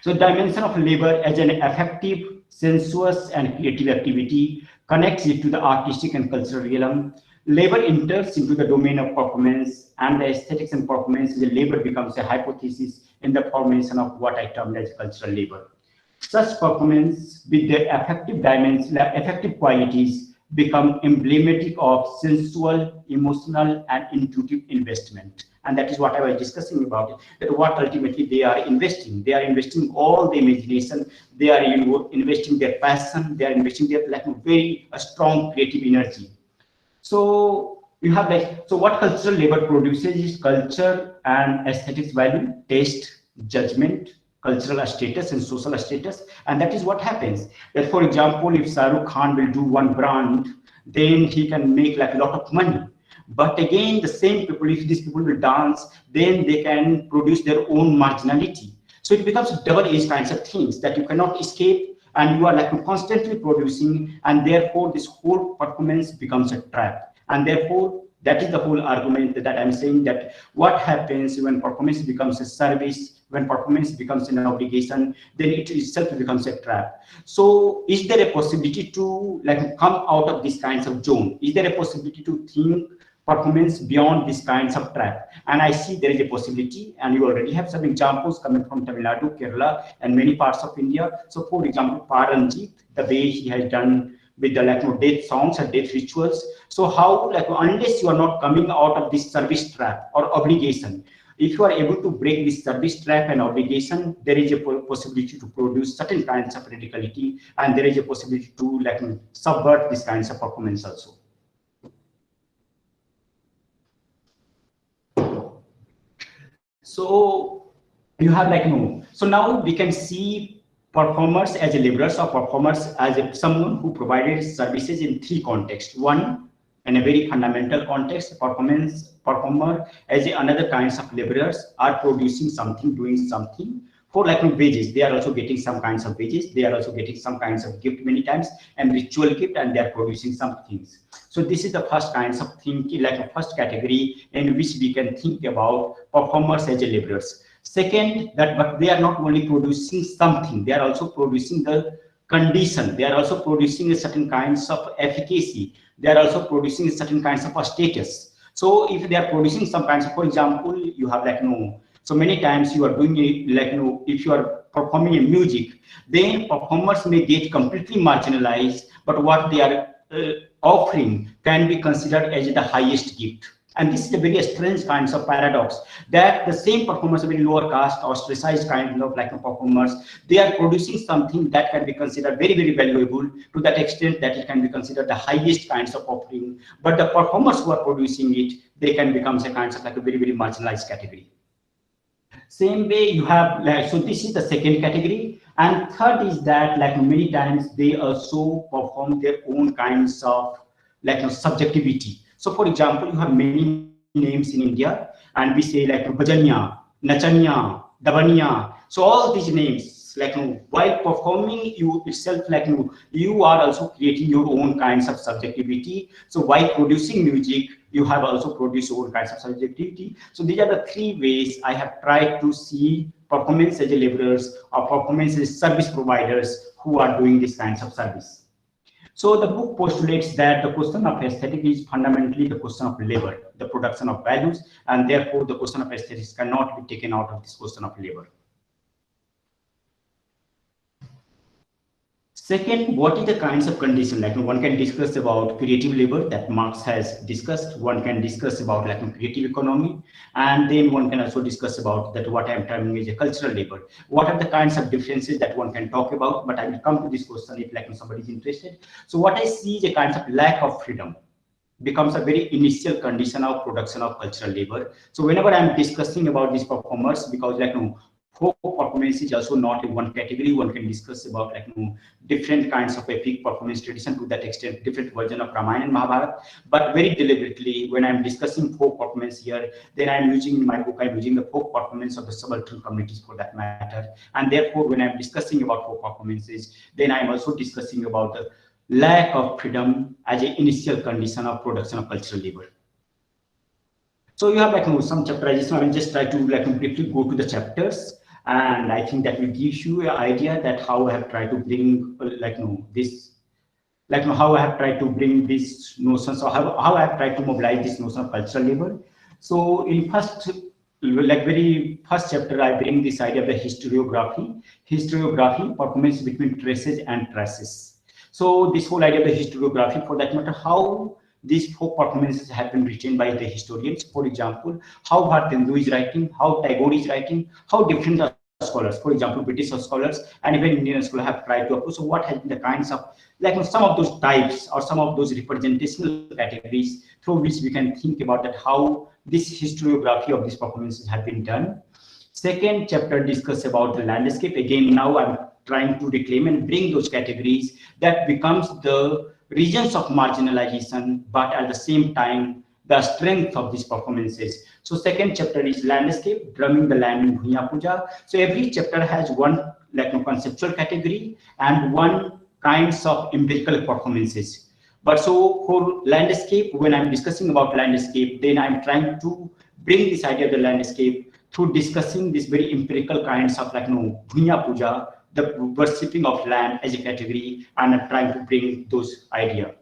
So dimension of labor as an effective, sensuous and creative activity connects it to the artistic and cultural realm. Labor enters into the domain of performance, and the aesthetics and performance, the labor becomes a hypothesis in the formation of what I termed as cultural labor. Such performance with their effective dimensions, effective qualities become emblematic of sensual, emotional and intuitive investment. And that is what I was discussing about, that what ultimately they are investing. They are investing all the imagination, they are investing their passion, they are investing their very strong creative energy. So you have so what cultural labor produces is culture and aesthetics value, taste, judgment, cultural status and social status. And that is what happens. That for example, if Shah Rukh Khan will do one brand, then he can make a lot of money. But again, the same people, if these people will dance, then they can produce their own marginality. So it becomes double-edged kinds of things that you cannot escape, and you are constantly producing, and therefore this whole performance becomes a trap. And therefore, that is the whole argument that I'm saying, that what happens when performance becomes a service, when performance becomes an obligation, then it itself becomes a trap. So is there a possibility to come out of these kinds of zone? Is there a possibility to think performance beyond these kinds of trap? And I see there is a possibility, and you already have some examples coming from Tamil Nadu, Kerala, and many parts of India. So for example, Paranjit, the way he has done with the death songs and death rituals. So how, unless you are not coming out of this service trap or obligation, if you are able to break this service trap and obligation, there is a possibility to produce certain kinds of radicality, and there is a possibility to like subvert these kinds of performance also. So you have like so now we can see performers as a laborers or performers as someone who provided services in three contexts. One, in a very fundamental context, performer as another kinds of laborers are producing something, doing something for like wages. They are also getting some kinds of wages. They are also getting some kinds of gift many times, and ritual gift, and they are producing some things. So this is the first kinds of thinking, like a first category in which we can think about performers as laborers. Second, that but they are not only producing something, they are also producing the condition. They are also producing a certain kinds of efficacy. They are also producing certain kinds of status. So if they are producing some kinds of, for example, you have like so many times you are doing it like if you are performing in music, then performers may get completely marginalized, but what they are offering can be considered as the highest gift. And this is a very strange kinds of paradox, that the same performers, very lower caste or ostracized kind of like performers, they are producing something that can be considered very, very valuable, to that extent that it can be considered the highest kinds of offering. But the performers who are producing it, they can become a kinds of like a very, very marginalized category. Same way you have like, so this is the second category. And third is that like many times they also perform their own kinds of like subjectivity. So for example, you have many names in India, and we say like Bajania, Nachanya, Dabania. So all these names, like while performing you itself, like you are also creating your own kinds of subjectivity. So while producing music, you have also produced your own kinds of subjectivity. So these are the three ways I have tried to see performance as laborers or performance as service providers who are doing these kinds of service. So the book postulates that the question of aesthetic is fundamentally the question of labor, the production of values, and therefore the question of aesthetics cannot be taken out of this question of labor. Second, what is the kinds of condition? Like one can discuss about creative labor that Marx has discussed. One can discuss about like creative economy, and then one can also discuss about that what I am terming is a cultural labor. What are the kinds of differences that one can talk about? But I will come to this question if like somebody is interested. So what I see is a kind of lack of freedom becomes a very initial condition of production of cultural labor. So whenever I am discussing about these performers, because like folk performance is also not in one category. One can discuss about like different kinds of epic performance tradition, to that extent different version of Ramayana and Mahabharata. But very deliberately, when I'm discussing folk performance here, then I'm using in my book, I'm using the folk performance of the subaltern communities for that matter. And therefore, when I'm discussing about folk performances, then I'm also discussing about the lack of freedom as an initial condition of production of cultural labor. So you have like some chapterization. I will just try to like briefly go to the chapters. And I think that will give you an idea that how I have tried to bring how I have tried to bring this notions, or how I have tried to mobilize this notion of cultural labor. So in very first chapter, I bring this idea of the historiography, performance between traces and traces. So this whole idea of the historiography, for that matter, how these folk performances have been written by the historians. For example, how Bhartendu is writing, how Tagore is writing, how different scholars, for example, British scholars and even Indian scholars have tried to approach. So what has been the kinds of, like some of those types or some of those representational categories through which we can think about that how this historiography of these performances have been done. Second chapter discuss about the landscape. Again, now I'm trying to reclaim and bring those categories that becomes the regions of marginalization, but at the same time, the strength of these performances. So second chapter is landscape, drumming the land in Bhunya Puja. So every chapter has one conceptual category and one kinds of empirical performances. But so for landscape, when I'm discussing about landscape, then I'm trying to bring this idea of the landscape through discussing this very empirical kinds of Bhunya Puja, the worshipping of land as a category, and I'm trying to bring those ideas.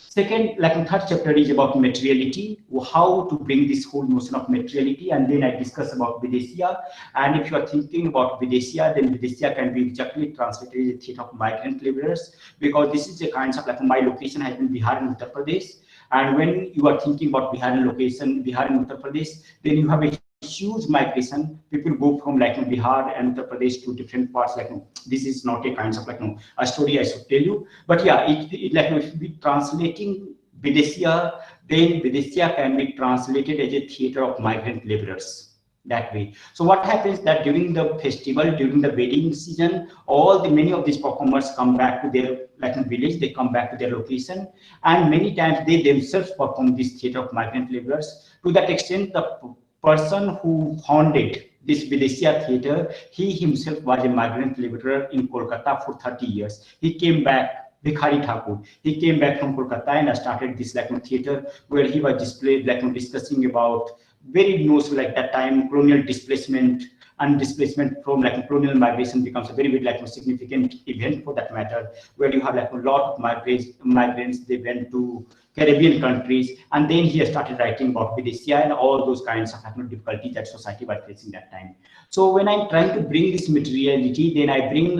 Second, third chapter is about materiality, how to bring this whole notion of materiality, and then I discuss about Videshiya. And if you are thinking about Videshiya, then Videshiya can be exactly translated as a theatre of migrant laborers, because this is a kind of my location has been Bihar and Uttar Pradesh. And when you are thinking about Bihar and location, Bihar and Uttar Pradesh, then you have a huge migration. People go from like Bihar and Uttar Pradesh to different parts. Like this is not a kind of like a story I should tell you, but yeah, it like if we translating Videsya, then Videsya can be translated as a theater of migrant laborers. That way. So what happens that during the festival, during the wedding season, many of these performers come back to their village, they come back to their location, and many times they themselves perform this theater of migrant laborers. To that extent, the person who founded this Videsya theater, he himself was a migrant laborer in Kolkata for 30 years. He came back, Bhikhari Thakur. He came back from Kolkata and started this theater where he was discussing about very notion like that time colonial displacement and displacement from colonial migration becomes a very significant event for that matter, where you have a lot of migrants, they went to Caribbean countries, and then he started writing about Videsya and all those kinds of difficulties that society was facing that time. So when I'm trying to bring this materiality, then I bring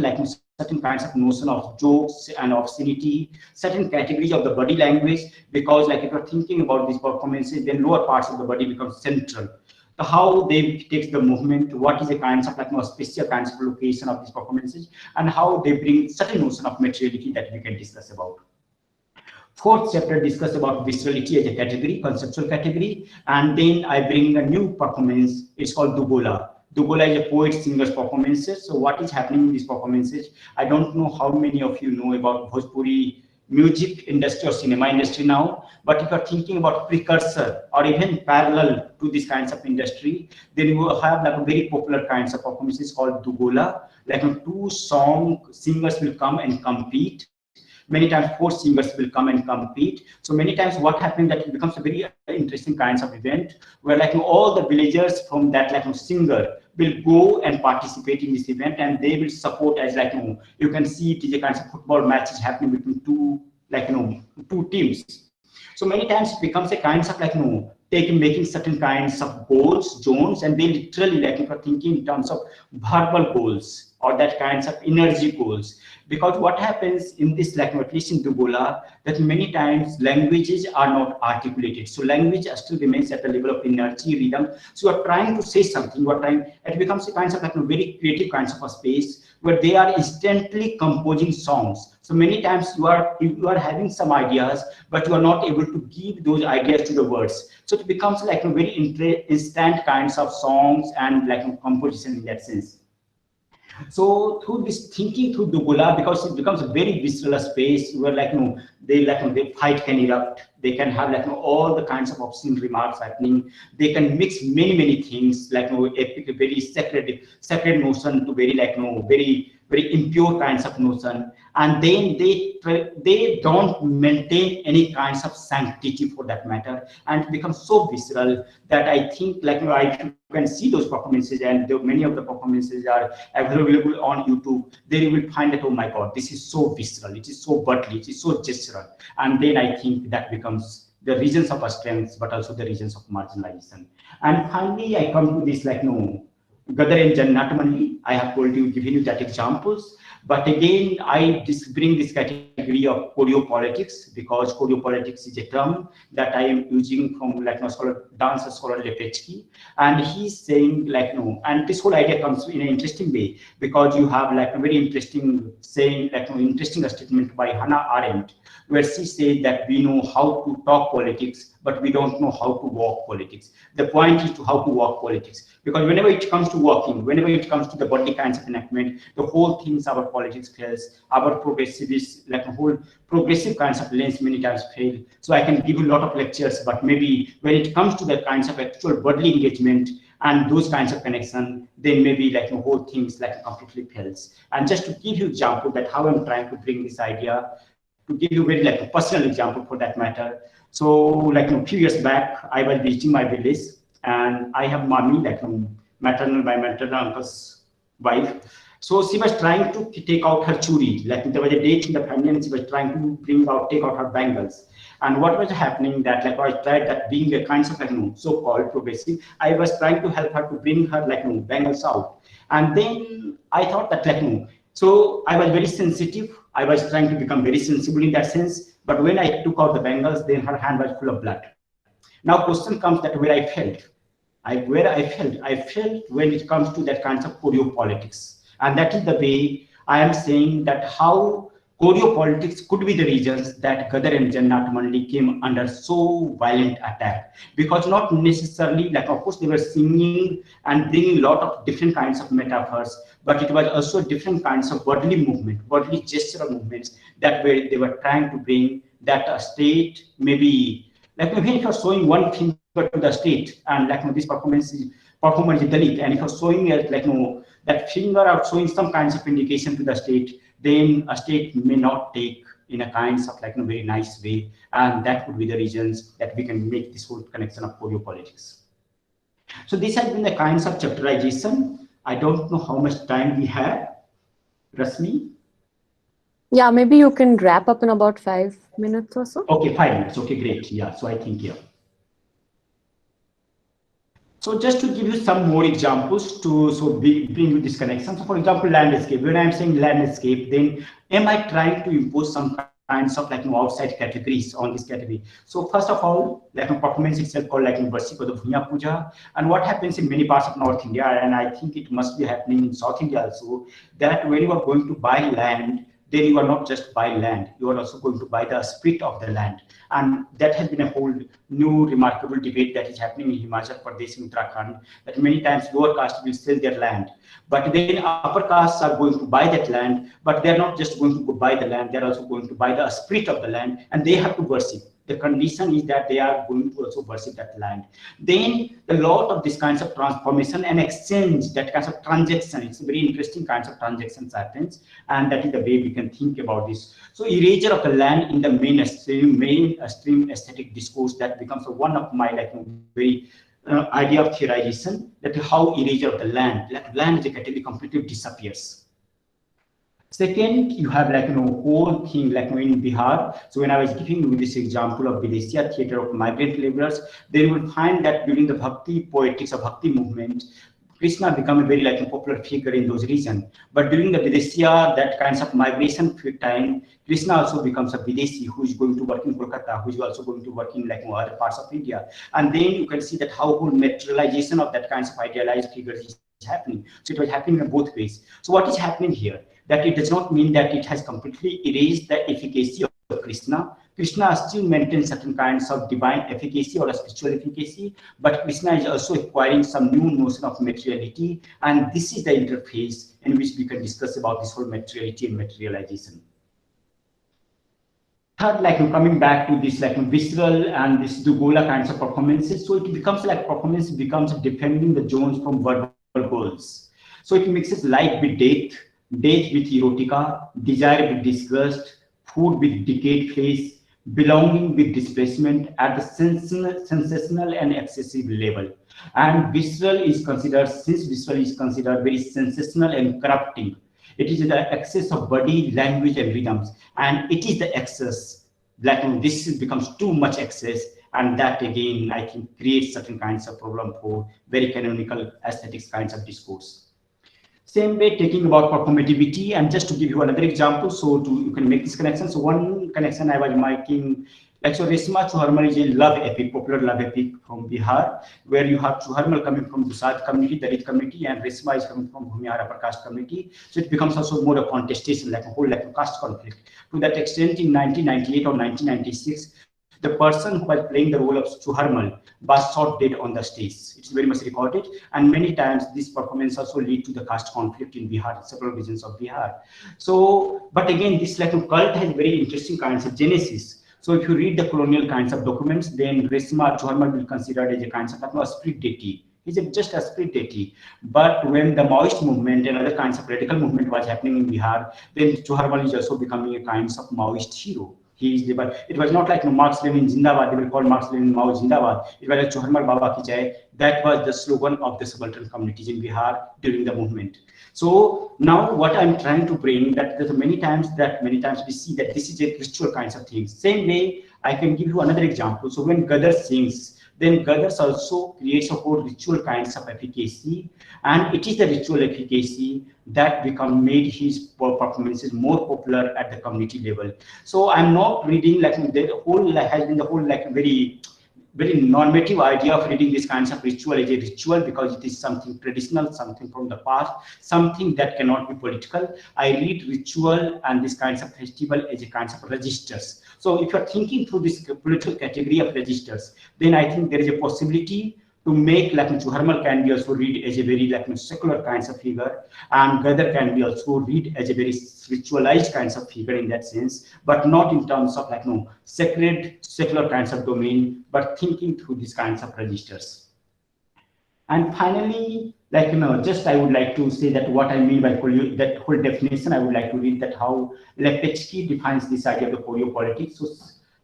certain kinds of notion of jokes and obscenity, certain categories of the body language, because if you're thinking about these performances, then lower parts of the body become central. How they take the movement, what is the kinds of special kinds of location of these performances, and how they bring certain notion of materiality that we can discuss about. Fourth chapter discuss about viscerality as a category, conceptual category, and then I bring a new performance. It's called Dugola. Dugola is a poet-singer's performances. So what is happening in these performances? I don't know how many of you know about Bhojpuri music industry or cinema industry now, but if you're thinking about precursor or even parallel to these kinds of industry, then you will have a very popular kinds of performances called Dugola. Two singers will come and compete. Many times 4 singers will come and compete. So many times what happens that it becomes a very interesting kinds of event where all the villagers from that singer will go and participate in this event, and they will support as you can see it is a kinds of football matches happening between two teams. So many times it becomes a kinds of making certain kinds of goals, zones, and they literally if you're thinking in terms of verbal goals or that kinds of energy goals. Because what happens in this at least in Dugola, that many times languages are not articulated. So language still remains at the level of energy, rhythm. So you are trying to say something, it becomes a kinds of very creative kinds of a space where they are instantly composing songs. So many times you are having some ideas, but you are not able to give those ideas to the words. So it becomes very instant kinds of songs and composition in that sense. So through this thinking through Dugola, because it becomes a very visceral space where they fight can erupt, they can have all the kinds of obscene remarks happening, they can mix many things epic, very sacred notion to very impure kinds of notion, and then they don't maintain any kinds of sanctity for that matter, and it becomes so visceral that I think you can see those performances, and many of the performances are available on YouTube. Then you will find that, oh my God, this is so visceral, it is so bodily, it is so gestural, and then I think that becomes the regions of our strengths, but also the regions of marginalization. And finally, I come to this Gadar and Jannatamani. I have told you, given you that examples, but again, I just bring this category of choreopolitics, because choreopolitics is a term that I am using from dancer scholar Lepetsky, and he's saying and this whole idea comes in an interesting way, because you have a very interesting saying, interesting statement by Hannah Arendt, where she said that we know how to talk politics, but we don't know how to walk politics. The point is to how to walk politics, because whenever it comes to walking, whenever it comes to the body kinds of enactment, the whole things our politics fails, our progressivists, whole progressive kinds of lens many times fail. So I can give you a lot of lectures, but maybe when it comes to the kinds of actual bodily engagement and those kinds of connection, then maybe the whole things completely fails. And just to give you example that how I'm trying to bring this idea, to give you very a personal example for that matter. So a few years back, I was visiting my village, and I have mommy, my maternal uncle's wife. So she was trying to take out her churi. There was a date in the family, and she was trying to take out her bangles. And what was happening that I tried that being a kind of so-called progressive, I was trying to help her to bring her bangles out. And then I thought that so I was very sensitive. I was trying to become very sensible in that sense. But when I took out the bangles, then her hand was full of blood. Now question comes that where I felt. where I felt when it comes to that kind of choreo politics. And that is the way I am saying that how choreo politics could be the reasons that Gadar and Jannat Mandi came under so violent attack. Because not necessarily, like of course they were singing and bringing a lot of different kinds of metaphors, but it was also different kinds of bodily movement, bodily gestural movements that they were trying to bring that a state, maybe, like when you're showing one finger to the state, and like this performer is Dalit, and if you're showing it like that finger out showing some kinds of indication to the state, then a state may not take in a kinds of like very nice way, and that would be the reasons that we can make this whole connection of choreo politics. So this has been the kinds of chapterization. I don't know how much time we have, Rasmi. Yeah, maybe you can wrap up in about 5 minutes or so. Okay, 5 minutes. Okay, great. Yeah, so I think, yeah. So just to give you some more examples to bring you this connection. So for example, landscape. When I'm saying landscape, then am I trying to impose some kinds of like outside categories on this category? So first of all, like a performance itself called like Varsi for the Bhunya Puja. And what happens in many parts of North India, and I think it must be happening in South India also, that when you are going to buy land, then you are not just buy land, you are also going to buy the spirit of the land. And that has been a whole new remarkable debate that is happening in Himachal Pradesh and Uttarakhand, that many times lower caste will sell their land, but then upper castes are going to buy that land, but they're not just going to go buy the land, they're also going to buy the spirit of the land, and they have to worship. The condition is that they are going to also worship that land. Then a lot of these kinds of transformation and exchange, that kinds of transaction, it's a very interesting kinds of transactions happens, and that is the way we can think about this. So erasure of the land in the mainstream aesthetic discourse, that becomes one of my like very idea of theorization, that how erasure of the land, like land as a category completely disappears. Second, you have like whole thing like in Bihar. So when I was giving you this example of Videshiya theater of migrant laborers, then you will find that during the Bhakti poetics of Bhakti movement, Krishna became a very like a popular figure in those regions. But during the Videshiya, that kinds of migration time, Krishna also becomes a Videshi who is going to work in Kolkata, who is also going to work in like other parts of India. And then you can see that how whole materialization of that kinds of idealized figures is happening. So it was happening in both ways. So what is happening here? That it does not mean that it has completely erased the efficacy of Krishna. Krishna still maintains certain kinds of divine efficacy or a spiritual efficacy, but Krishna is also acquiring some new notion of materiality, and this is the interface in which we can discuss about this whole materiality and materialization. Third, like coming back to this like visceral and this Dugola kinds of performances, so it becomes like performance becomes defending the zones from verbal goals. So it mixes life with death, death with erotica, desire with disgust, food with decayed face, belonging with displacement at the sensational and excessive level. And visceral is considered, since visceral is considered very sensational and corrupting, it is the excess of body, language, and rhythms, and it is the excess. Like this becomes too much excess, and that again I think creates certain kinds of problem for very canonical aesthetics kinds of discourse. Same way, taking about performativity, and just to give you another example, so you can make this connection. So one connection I was making, like so Resma Chuharmal is a love epic, popular love epic from Bihar, where you have Chuharmal coming from Dusad community, Dalit community, and Resma is coming from Bhumihar upper caste community. So it becomes also more a contestation, like a whole like a caste conflict. To that extent, in 1998 or 1996, the person who was playing the role of Chuharmal was shot dead on the stage. It's very much recorded, and many times this performance also lead to the caste conflict in Bihar, several regions of Bihar. So, but again, this like a cult has very interesting kinds of genesis. So if you read the colonial kinds of documents, then Resma Chuharmal will be considered as a kind of a spirit deity. He's just a spirit deity. But when the Maoist movement and other kinds of radical movement was happening in Bihar, then Chuharmal is also becoming a kind of Maoist hero. It was not like Marx Lenin Zindabad, they will call Marx Lenin Mao Zindabad. It was like Chuharmal Baba Ki Jai. That was the slogan of the subaltern communities in Bihar during the movement. So now what I'm trying to bring, that many times we see that this is a ritual kinds of things. Same way, I can give you another example. So when Gadar sings, then Gadar also creates a whole ritual kinds of efficacy, and it is the ritual efficacy that made his performances more popular at the community level. So I'm not reading like the whole has been the whole like very very normative idea of reading this kinds of ritual as a ritual because it is something traditional, something from the past, something that cannot be political. I read ritual and these kinds of festival as a kinds of registers. So if you're thinking through this political category of registers, then I think there is a possibility to make like Juharmal can be also read as a very like secular kinds of figure, and Gadar can be also read as a very ritualized kinds of figure in that sense, but not in terms of like sacred secular kinds of domain, but thinking through these kinds of registers. And finally, like just I would like to say that what I mean by that whole definition, I would like to read that how Lepechky defines this idea of the politics. So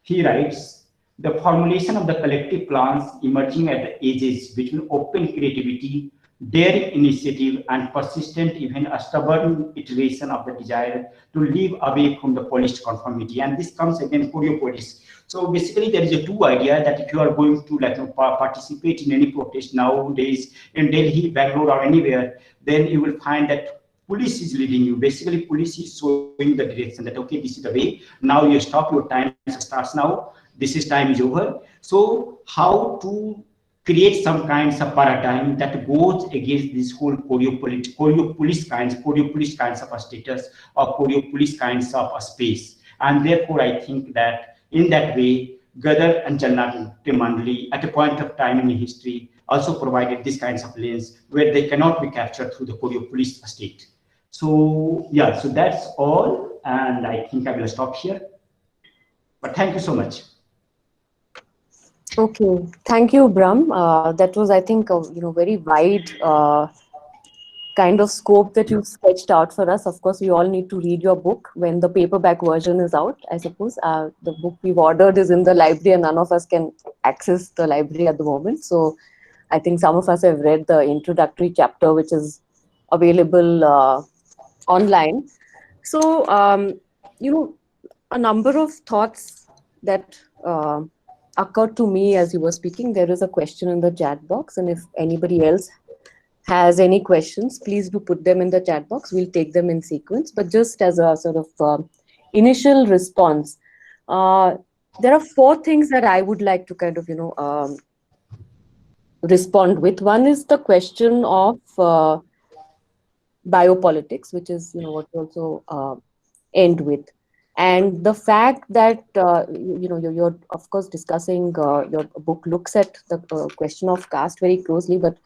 he writes, the formulation of the collective plans emerging at the edges between open creativity, daring initiative, and persistent, even a stubborn iteration of the desire to live away from the polished conformity. And this comes again choreopolis. So basically, there is a two idea that if you are going to like participate in any protest nowadays in Delhi, Bangalore, or anywhere, then you will find that police is leading you. Basically, police is showing the direction that okay, this is the way. Now you stop. Your time starts now. This is time is over. So how to create some kinds of paradigm that goes against this whole choreopolis kinds of a status or choreopolis kinds of a space. And therefore, I think that in that way, Gadar and Jalnad Mandali at a point of time in history also provided this kinds of lens where they cannot be captured through the choreopolis state. So yeah, so that's all. And I think I will stop here. But thank you so much. Okay, thank you, Brahm. That was, I think, a very wide kind of scope that you sketched out for us. Of course, we all need to read your book when the paperback version is out, I suppose. The book we've ordered is in the library and none of us can access the library at the moment. So I think some of us have read the introductory chapter, which is available online. So, a number of thoughts that occurred to me as you were speaking. There is a question in the chat box, and if anybody else has any questions, please do put them in the chat box. We'll take them in sequence. But just as a sort of initial response, there are four things that I would like to kind of, respond with. One is the question of biopolitics, which is, what we also end with. And the fact that, you're of course discussing, your book looks at the question of caste very closely, but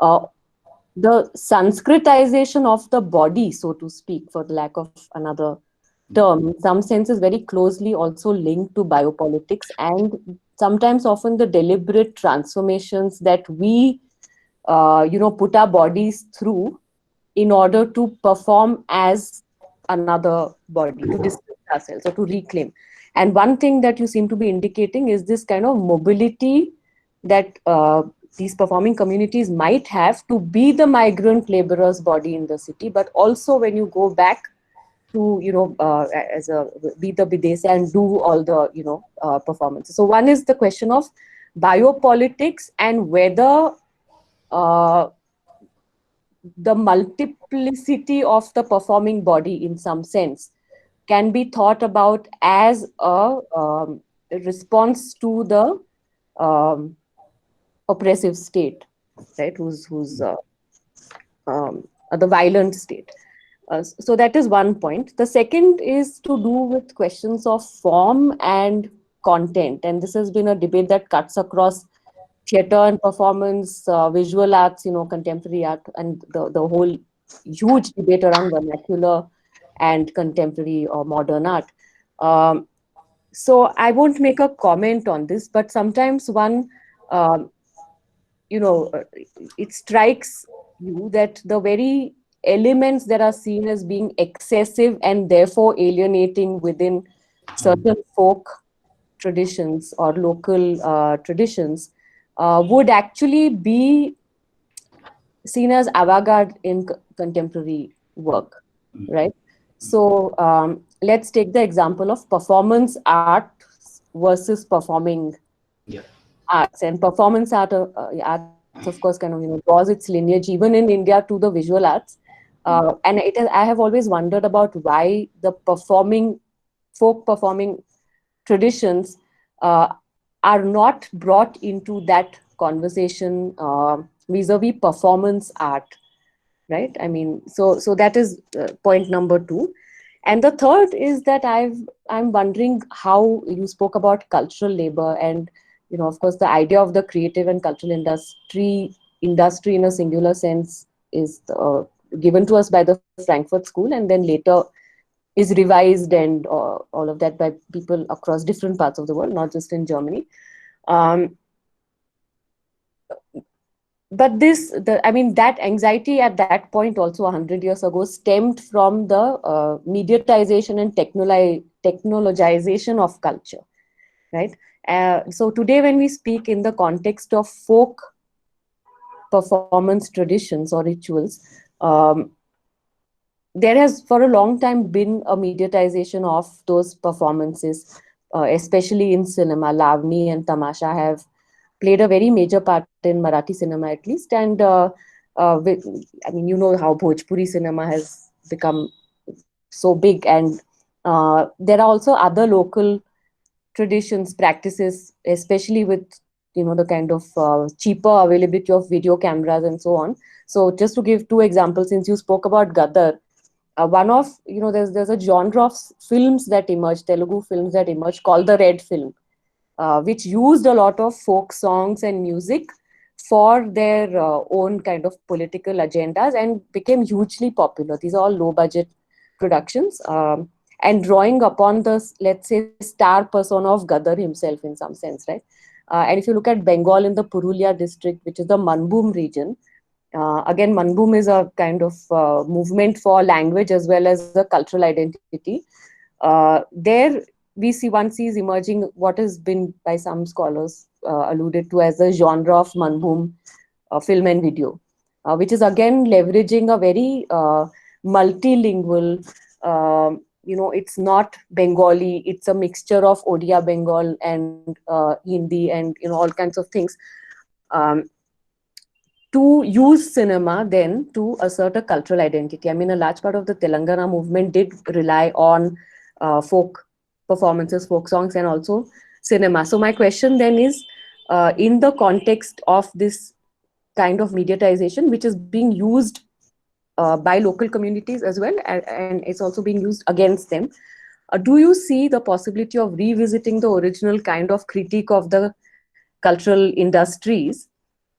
the Sanskritization of the body, so to speak, for the lack of another term, in some sense is very closely also linked to biopolitics, and sometimes often the deliberate transformations that we, put our bodies through in order to perform as another body, to distance ourselves or to reclaim. And one thing that you seem to be indicating is this kind of mobility that these performing communities might have to be the migrant laborer's body in the city, but also when you go back to, as a be the Bidesa and do all the, performances. So one is the question of biopolitics and whether the multiplicity of the performing body in some sense can be thought about as a response to the oppressive state, right? Who's the violent state. So that is one point. The second is to do with questions of form and content, and this has been a debate that cuts across theater and performance, visual arts, contemporary art, and the whole huge debate around vernacular and contemporary or modern art. So I won't make a comment on this, but sometimes one, it strikes you that the very elements that are seen as being excessive and therefore alienating within certain folk traditions or local traditions would actually be seen as avant-garde in contemporary work, right? So let's take the example of performance art versus performing arts. And performance art, of course, kind of draws its lineage even in India to the visual arts. And I have always wondered about why the folk performing traditions are not brought into that conversation vis-a-vis performance art, right? I mean, so that is point number 2. And the third is that I'm wondering how you spoke about cultural labor, and of course, the idea of the creative and cultural industry in a singular sense is given to us by the Frankfurt School, and then later is revised and all of that by people across different parts of the world, not just in Germany. But that anxiety at that point also 100 years ago stemmed from the mediatization and technologization of culture, right? So today when we speak in the context of folk performance traditions or rituals, there has for a long time been a mediatization of those performances, especially in cinema. Lavani and Tamasha have played a very major part in Marathi cinema, at least. And how Bhojpuri cinema has become so big. And there are also other local traditions, practices, especially with the kind of cheaper availability of video cameras and so on. So just to give 2 examples, since you spoke about Gadar, one of there's a genre of films that emerged, Telugu films that emerged, called the Red Film, which used a lot of folk songs and music for their own kind of political agendas and became hugely popular. These are all low budget productions, and drawing upon the, let's say, star persona of Gadar himself in some sense, right? And if you look at Bengal, in the Purulia district, which is the Manbhum region, again, Manbhum is a kind of movement for language as well as the cultural identity. There one sees emerging what has been by some scholars alluded to as the genre of Manbhum film and video, which is again leveraging a very multilingual, it's not Bengali, it's a mixture of Odia Bengal and Hindi and all kinds of things, to use cinema then to assert a cultural identity. I mean, a large part of the Telangana movement did rely on folk performances, folk songs, and also cinema. So my question then is, in the context of this kind of mediatization, which is being used by local communities as well, and it's also being used against them, do you see the possibility of revisiting the original kind of critique of the cultural industries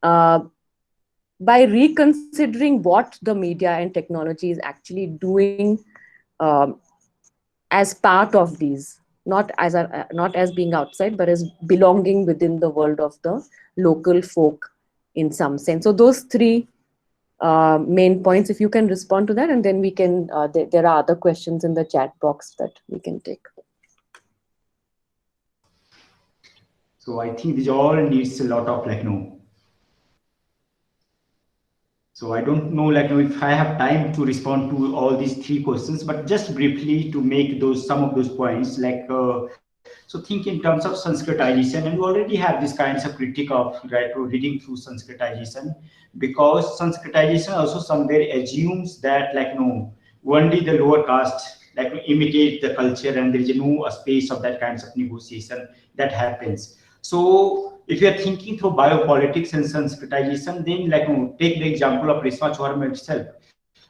by reconsidering what the media and technology is actually doing as part of these, not as being outside, but as belonging within the world of the local folk in some sense? So those 3 main points, if you can respond to that, and then we can, there are other questions in the chat box that we can take. So I think this all needs a lot of So I don't know if I have time to respond to all these 3 questions, but just briefly to make some of those points, so think in terms of Sanskritization, and we already have these kinds of critique of reading through Sanskritization, because Sanskritization also somewhere assumes that only the lower caste imitate the culture, and there is no space of that kinds of negotiation that happens. So if you are thinking through biopolitics and Sanskritization, then take the example of Resma Chorma itself.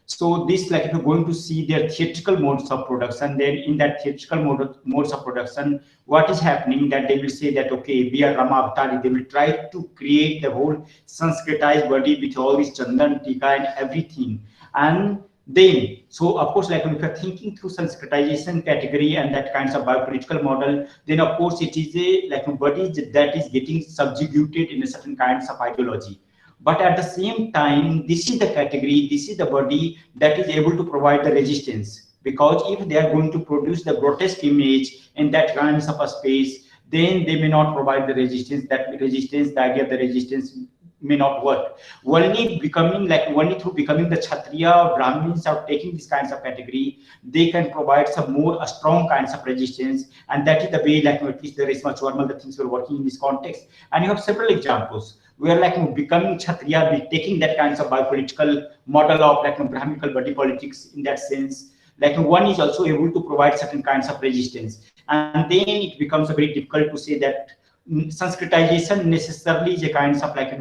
So this, if you're going to see their theatrical modes of production, then in that theatrical modes of production, what is happening, that they will say that, okay, we are Rama Avatari. They will try to create the whole Sanskritized body with all this Chandan, Tika and everything. And then, so of course, if you're thinking through Sanskritization category and that kinds of biopolitical model, then of course it is a body that is getting subjugated in a certain kinds of ideology. But at the same time, this is the category, this is the body that is able to provide the resistance. Because if they are going to produce the grotesque image in that kinds of a space, then they may not provide the resistance. That resistance, the idea of the resistance may not work. Only through becoming the Kshatriya or Brahmins or taking these kinds of category, they can provide some more strong kinds of resistance. And that is the way, at least the Resma Chorma, the things were working in this context. And you have several examples where becoming Kshatriya, taking that kinds of biopolitical model of Brahminical body politics in that sense. One is also able to provide certain kinds of resistance. And then it becomes very difficult to say that Sanskritization necessarily is a kind of like,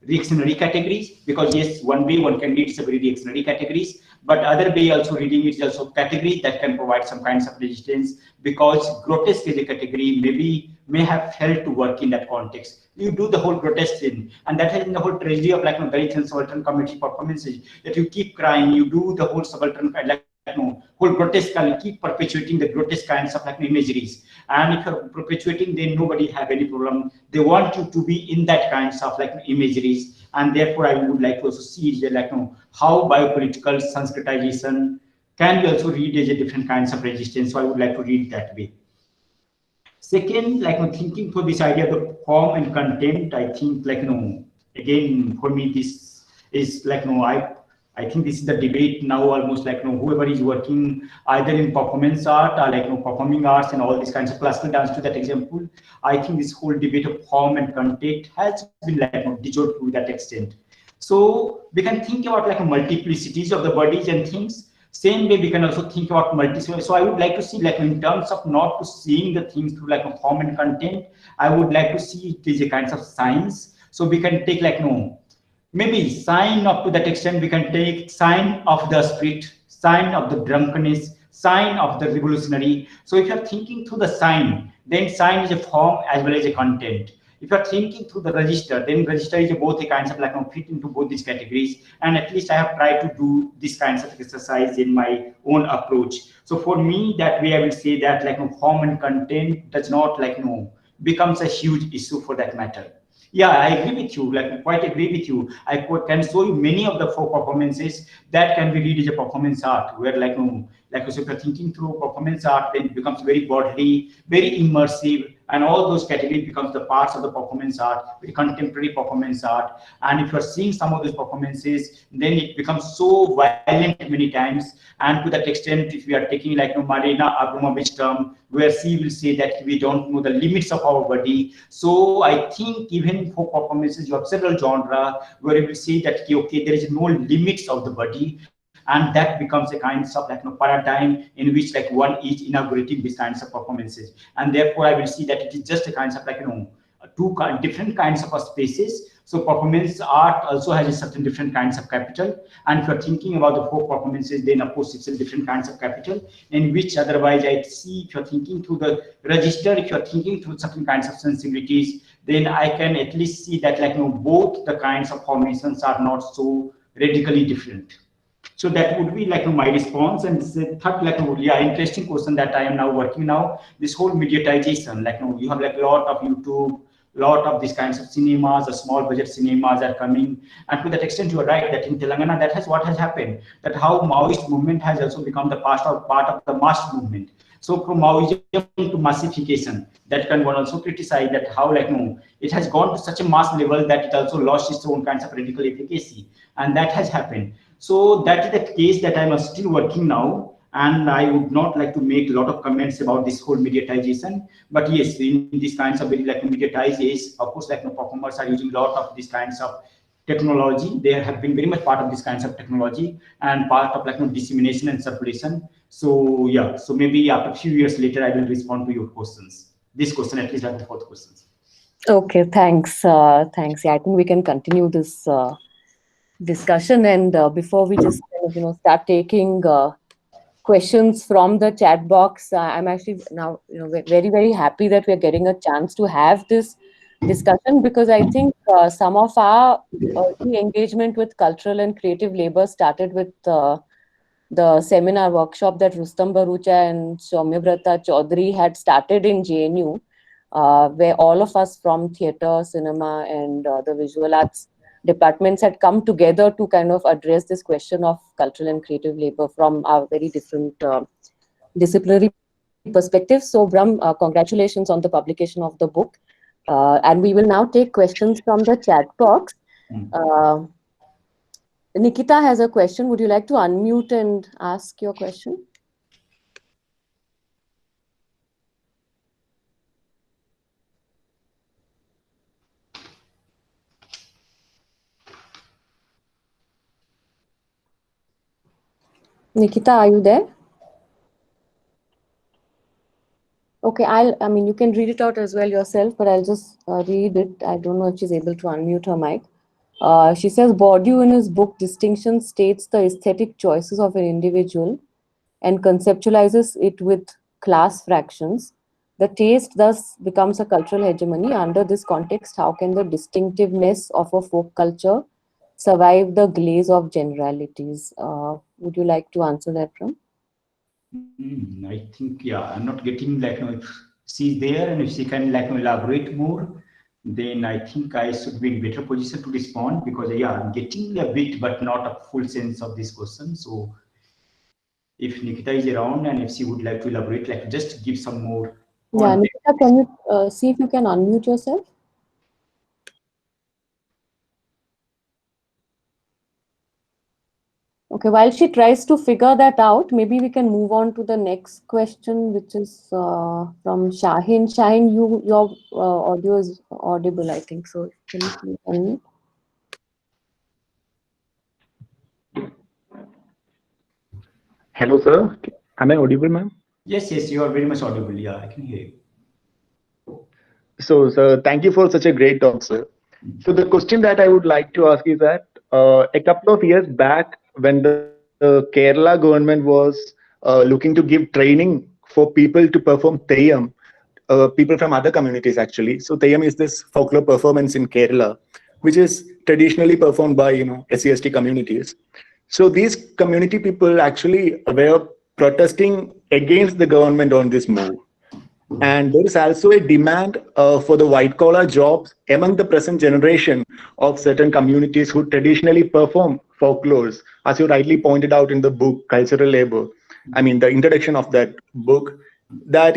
reactionary categories, because yes, one way one can read is a very reactionary categories, but other way also reading is also category that can provide some kinds of resistance, because grotesque is a category may have failed to work in that context. You do the whole grotesque thing, and that has been the whole tragedy of like Dalit and subaltern comedy performances, that you keep crying, you do the whole subaltern like whole grotesque, and keep perpetuating the grotesque kinds of like imageries. And if you're perpetuating, then nobody have any problem. They want you to be in that kinds of like imageries, and therefore I would like to also see like how biopolitical Sanskritization can be also read as a different kinds of resistance. So I would like to read that way. Second, like thinking for this idea of the form and content, I think like again for me this is like I think this is the debate now almost like whoever is working either in performance art or like performing arts and all these kinds of classical dance to that example. I think this whole debate of form and content has been like dissolved to that extent. So we can think about like multiplicities of the bodies and things. Same way we can also think about multi. So I would like to see like in terms of not to seeing the things through like a form and content. I would like to see it as a kinds of science. So we can take like maybe sign up to that extent. We can take sign of the spirit, sign of the drunkenness, sign of the revolutionary. So if you're thinking through the sign, then sign is a form as well as a content. If you're thinking through the register, then register is both a kinds of like fit into both these categories. And at least I have tried to do these kinds of exercise in my own approach. So for me, that way I will say that like form and content does not like becomes a huge issue for that matter. Yeah, I agree with you, like quite agree with you. I can show you many of the four performances that can be read as a performance art, where like so if you're thinking through performance art, then it becomes very bodily, very immersive, and all those categories becomes the parts of the performance art, the contemporary performance art. And if you're seeing some of those performances, then it becomes so violent many times. And to that extent, if we are taking like Marina Abramovich term, where she will say that we don't know the limits of our body. So I think even for performances, you have several genres where you will say that okay, there is no limits of the body, and that becomes a kind of like paradigm in which like one is inaugurating these kinds of performances. And therefore I will see that it is just a kind of like two different kinds of spaces. So performance art also has a certain different kinds of capital, and if you're thinking about the four performances, then of course it's a different kinds of capital, in which otherwise I see if you're thinking through the register, if you're thinking through certain kinds of sensibilities, then I can at least see that like both the kinds of formations are not so radically different. So that would be like my response. And the third, like, yeah, interesting question that I am now working now, this whole mediatization, like, you have like a lot of YouTube, lot of these kinds of cinemas, the small budget cinemas are coming. And to that extent, you are right that in Telangana, that has what has happened, that how Maoist movement has also become the part of the mass movement. So from Maoism to massification, that can one also criticize that how like it has gone to such a mass level that it also lost its own kinds of radical efficacy, and that has happened. So that is the case that I'm still working now, and I would not like to make a lot of comments about this whole mediatization. But yes, in these kinds of very like mediatized is, of course, like performers are using a lot of these kinds of technology. They have been very much part of these kinds of technology and part of like dissemination and circulation. So yeah, so maybe after a few years later, I will respond to your questions. This question, at least, like the fourth questions. Okay, thanks. Thanks. Yeah, I think we can continue this discussion. And before we just kind of, start taking questions from the chat box, I'm actually now very, very happy that we're getting a chance to have this discussion, because I think some of our early engagement with cultural and creative labor started with the seminar workshop that Rustam Barucha and Soumyavrata Chaudhary had started in JNU, where all of us from theatre, cinema, and the visual arts departments had come together to kind of address this question of cultural and creative labor from our very different disciplinary perspectives. So, Brahm, congratulations on the publication of the book. And we will now take questions from the chat box. Nikita has a question. Would you like to unmute and ask your question? Nikita, are you there? Okay, I mean, you can read it out as well yourself, but I'll just read it. I don't know if she's able to unmute her mic. She says, Bourdieu in his book Distinction states the aesthetic choices of an individual and conceptualizes it with class fractions. The taste thus becomes a cultural hegemony. Under this context, how can the distinctiveness of a folk culture survive the glaze of generalities? Would you like to answer that, Ram? I think, yeah, I'm not getting like, if she's there and if she can like elaborate more, then I think I should be in better position to respond, because yeah, I'm getting a bit, but not a full sense of this question. So if Nikita is around and if she would like to elaborate, like just give some more. Yeah, Nikita, can you see if you can unmute yourself? Okay, while she tries to figure that out, maybe we can move on to the next question, which is from Shahin. Shahin, your audio is audible, I think. So can you please unmute? Hello, sir. Am I audible, ma'am? Yes, you are very much audible. Yeah, I can hear you. So, sir, thank you for such a great talk, sir. So the question that I would like to ask is that a couple of years back, when the Kerala government was looking to give training for people to perform Theyyam, people from other communities actually. So Theyyam is this folklore performance in Kerala, which is traditionally performed by SC/ST communities. So these community people actually were protesting against the government on this move. And there is also a demand for the white collar jobs among the present generation of certain communities who traditionally perform folklores, as you rightly pointed out in the book Cultural Labor. I mean, the introduction of that book, that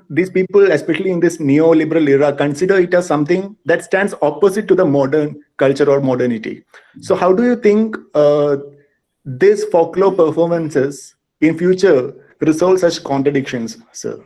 these people, especially in this neoliberal era, consider it as something that stands opposite to the modern culture or modernity. So how do you think these folklore performances in future resolve such contradictions, sir?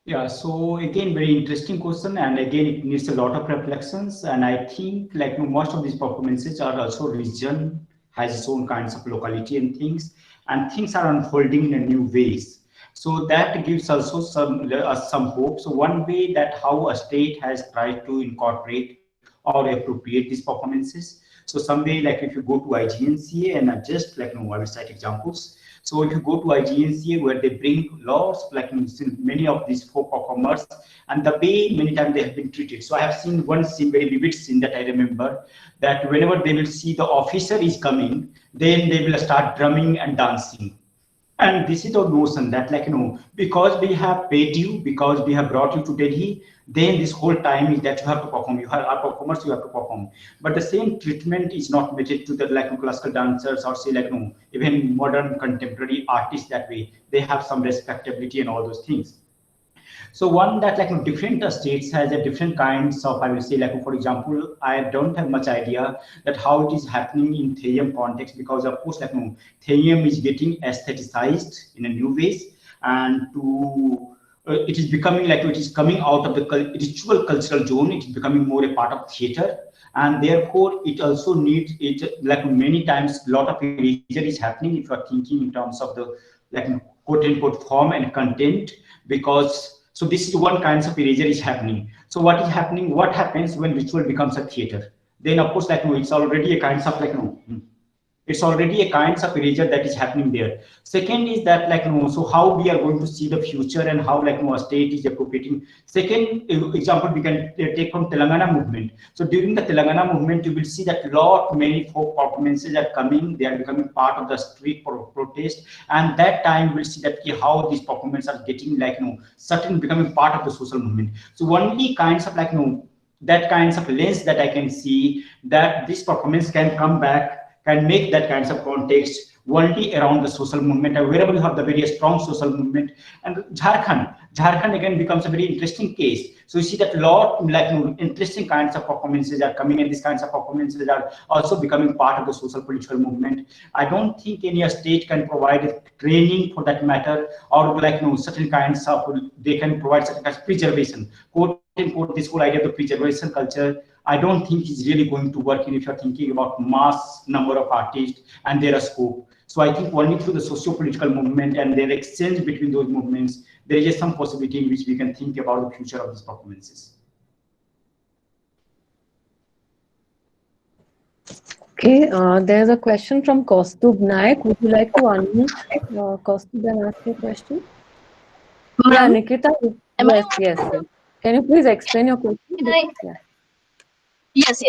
Yeah, so again, very interesting question, and again, it needs a lot of reflections. And I think like most of these performances are also region has its own kinds of locality and things are unfolding in a new ways. So that gives also some hope. So one way that how a state has tried to incorporate or appropriate these performances. So some way, like if you go to IGNCA and just like I will cite examples. So if you go to IGNCA, where they bring lots, like many of these folk performers, and the way many times they have been treated. So I have seen one scene, very vivid scene that I remember, that whenever they will see the officer is coming, then they will start drumming and dancing. And this is the notion that because we have paid you, because we have brought you to Delhi, then this whole time is that you have to perform. You are performers, you have to perform. But the same treatment is not meted to the classical dancers or say even modern contemporary artists that way. They have some respectability and all those things. So one that different states has a different kinds of, I will say for example, I don't have much idea that how it is happening in Theyyam context, because of course Theyyam is getting aestheticized in a new ways, and it is becoming it is coming out of the ritual cultural zone. It is becoming more a part of theater, and therefore it also needs it many times a lot of erasure is happening if you are thinking in terms of the quote unquote form and content, because so this is one kind of erasure is happening. So what is happening? What happens when ritual becomes a theater? Then of course it's already a kind of it's already a kind of erasure that is happening there. Second is that so how we are going to see the future and how a state is appropriating. Second example we can take from Telangana movement. So during the Telangana movement, you will see that many folk performances are coming. They are becoming part of the street protest, and that time we'll see that how these performances are getting certain becoming part of the social movement. So only kinds of that kinds of lens that I can see that this performance can come back, can make that kinds of context only around the social movement, and wherever you have the very strong social movement. And Jharkhand again becomes a very interesting case. So you see that interesting kinds of performances are coming, and these kinds of performances are also becoming part of the social political movement. I don't think any state can provide training for that matter, or certain kinds of, they can provide certain kinds of preservation, quote unquote, this whole idea of the preservation culture. I don't think is really going to work if you're thinking about mass number of artists and their scope. So I think only through the socio-political movement and their exchange between those movements, there is some possibility in which we can think about the future of these performances. Okay, there's a question from Kaustubh Naik. Would you like to unmute Kaustubh and ask your question? Yeah, Nikita. Yes. Can you please explain your question? Yeah. Yes.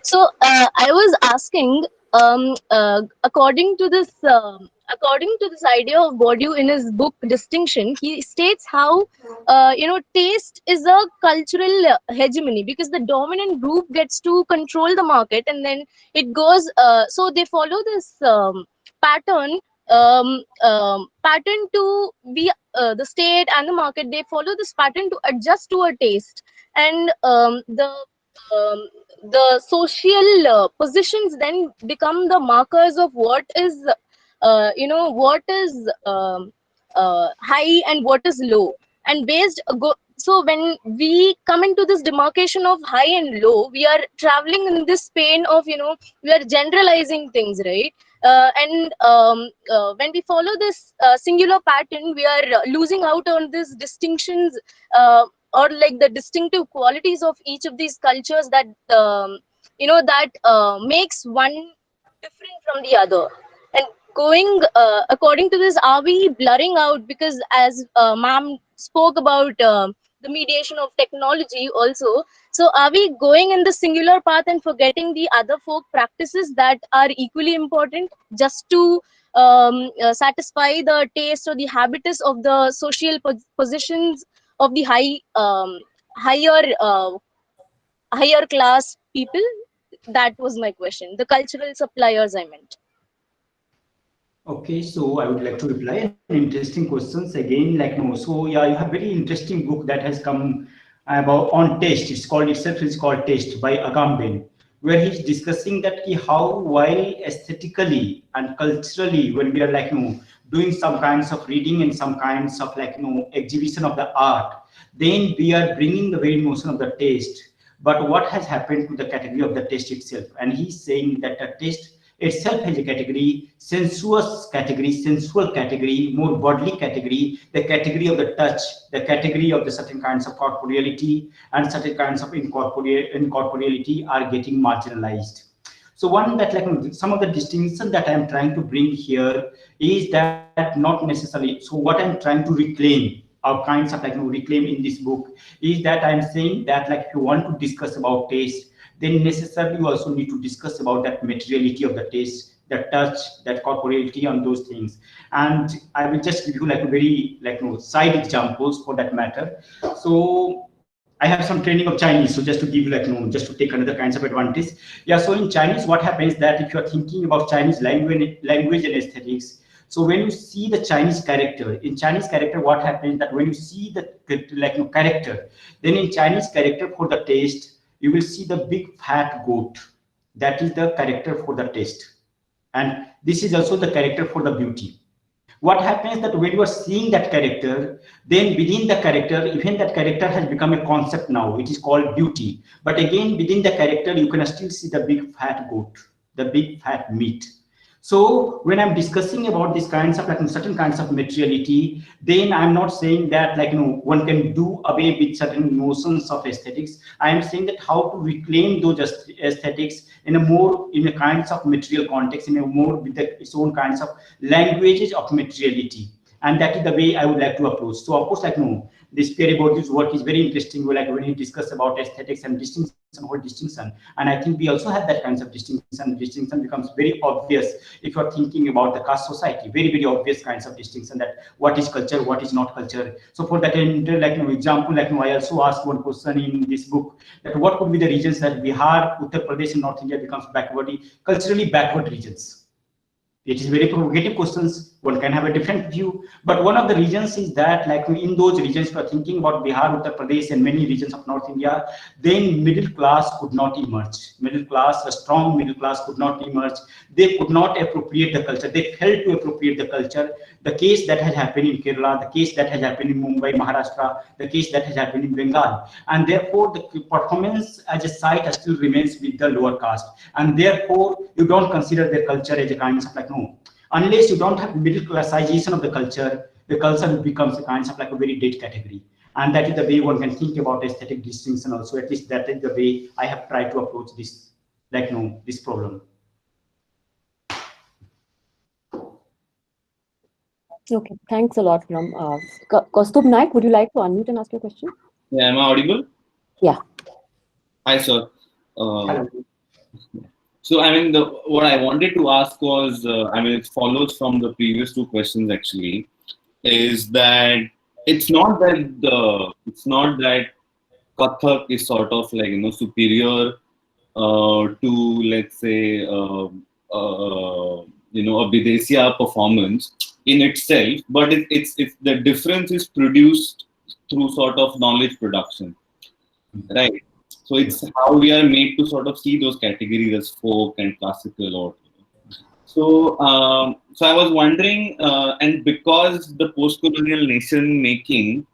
So I was asking, according to this idea of Bourdieu in his book Distinction, he states how taste is a cultural hegemony, because the dominant group gets to control the market, and then it goes. So they follow this pattern. Pattern to be the state and the market. They follow this pattern to adjust to a taste, and the social positions then become the markers of what is high and what is low, and so when we come into this demarcation of high and low, we are traveling in this pain of we are generalizing things, right? When we follow this singular pattern, we are losing out on these distinctions, or like the distinctive qualities of each of these cultures that makes one different from the other. And going according to this, are we blurring out? Because as ma'am spoke about the mediation of technology also, so are we going in the singular path and forgetting the other folk practices that are equally important, just to satisfy the taste or the habitus of the social positions of the higher class people? That was my question. The cultural suppliers, I meant. Okay, so I would like to reply. Interesting questions again. So yeah, you have very interesting book that has come about on taste. It's called Taste by Agamben, where he's discussing that how, while aesthetically and culturally, when we are doing some kinds of reading and some kinds of exhibition of the art, then we are bringing the very notion of the taste. But what has happened to the category of the taste itself? And he's saying that the taste itself has a category, sensual category, more bodily category, the category of the touch, the category of the certain kinds of corporeality, and certain kinds of incorporeality are getting marginalized. So one that some of the distinction that I'm trying to bring here is that not necessarily. So what I'm trying to reclaim, or kinds of reclaim in this book, is that I'm saying that if you want to discuss about taste, then necessarily you also need to discuss about that materiality of the taste, the touch, that corporeality on those things. And I will just give you a very side examples for that matter. So I have some training of Chinese, so just to give you just to take another kinds of advantage. Yeah, so in Chinese, what happens that if you are thinking about Chinese language and aesthetics, so when you see the Chinese character, in Chinese character, what happens that when you see the character, then in Chinese character for the taste, you will see the big fat goat. That is the character for the taste. And this is also the character for the beauty. What happens that when you are seeing that character, then within the character, even that character has become a concept now. It is called beauty. But again, within the character, you can still see the big fat goat, the big fat meat. So when I'm discussing about these kinds of certain kinds of materiality, then I'm not saying that one can do away with certain notions of aesthetics. I am saying that how to reclaim those aesthetics in a kinds of material context, in a more with its own kinds of languages of materiality. And that is the way I would like to approach. So of course, this Pierre Bourdieu's work is very interesting. When he discuss about aesthetics and distinction, and I think we also have that kinds of distinction. Distinction becomes very obvious if you are thinking about the caste society. Very, very obvious kinds of distinction, that what is culture, what is not culture. So for that example, I also asked one question in this book, that what could be the regions that Bihar, Uttar Pradesh, and North India becomes culturally backward regions. It is very provocative questions. One can have a different view, but one of the regions is that in those regions, we are thinking about Bihar, Uttar Pradesh, and many regions of North India, then middle class could not emerge. A strong middle class could not emerge. They could not appropriate the culture. They failed to appropriate the culture. The case that has happened in Kerala, the case that has happened in Mumbai, Maharashtra, the case that has happened in Bengal, and therefore the performance as a site still remains with the lower caste, and therefore you don't consider their culture as a kind of Unless you don't have middle classization of the culture becomes a kind of like a very dead category. And that is the way one can think about aesthetic distinction also. At least that is the way I have tried to approach this, like, this problem. Okay, thanks a lot, Ram. Kaustubh Naik, would you like to unmute and ask your question? Yeah, am I audible? Yeah. Hi, sir. Hello. So, I mean, what I wanted to ask was, I mean, it follows from the previous two questions actually, is that it's not that Kathak is sort of like, you know, superior to, let's say, you know, a Videsya performance in itself, but it's the difference is produced through sort of knowledge production, right? So it's how we are made to sort of see those categories as folk and classical or. So, so I was wondering, and because the post-colonial nation making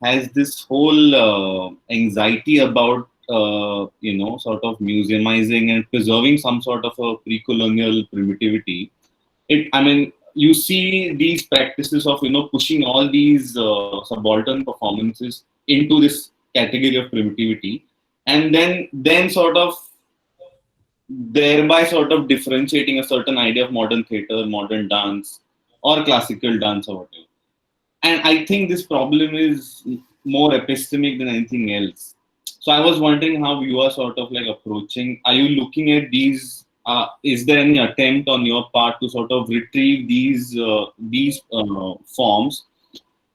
has this whole anxiety about, you know, sort of museumizing and preserving some sort of a pre-colonial primitivity. I mean, you see these practices of, you know, pushing all these subaltern performances into this category of primitivity, and then sort of thereby sort of differentiating a certain idea of modern theater, modern dance, or classical dance or whatever. And I think this problem is more epistemic than anything else. So I was wondering how you are sort of like approaching. Are you looking at these? Is there any attempt on your part to sort of retrieve these forms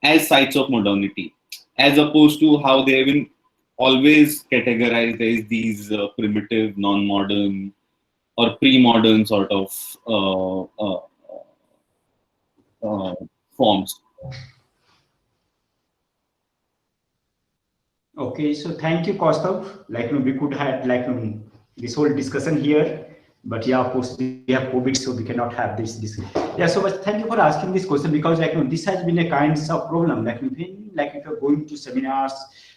as sites of modernity, as opposed to how they have been always categorized as these primitive, non-modern, or pre-modern sort of forms? Okay, so thank you, Kaustubh. Like, we could have like this whole discussion here, but yeah, of course we have COVID, so we cannot have this. Yeah, so but thank you for asking this question, because like this has been a kind of problem. Like if you're going to seminars,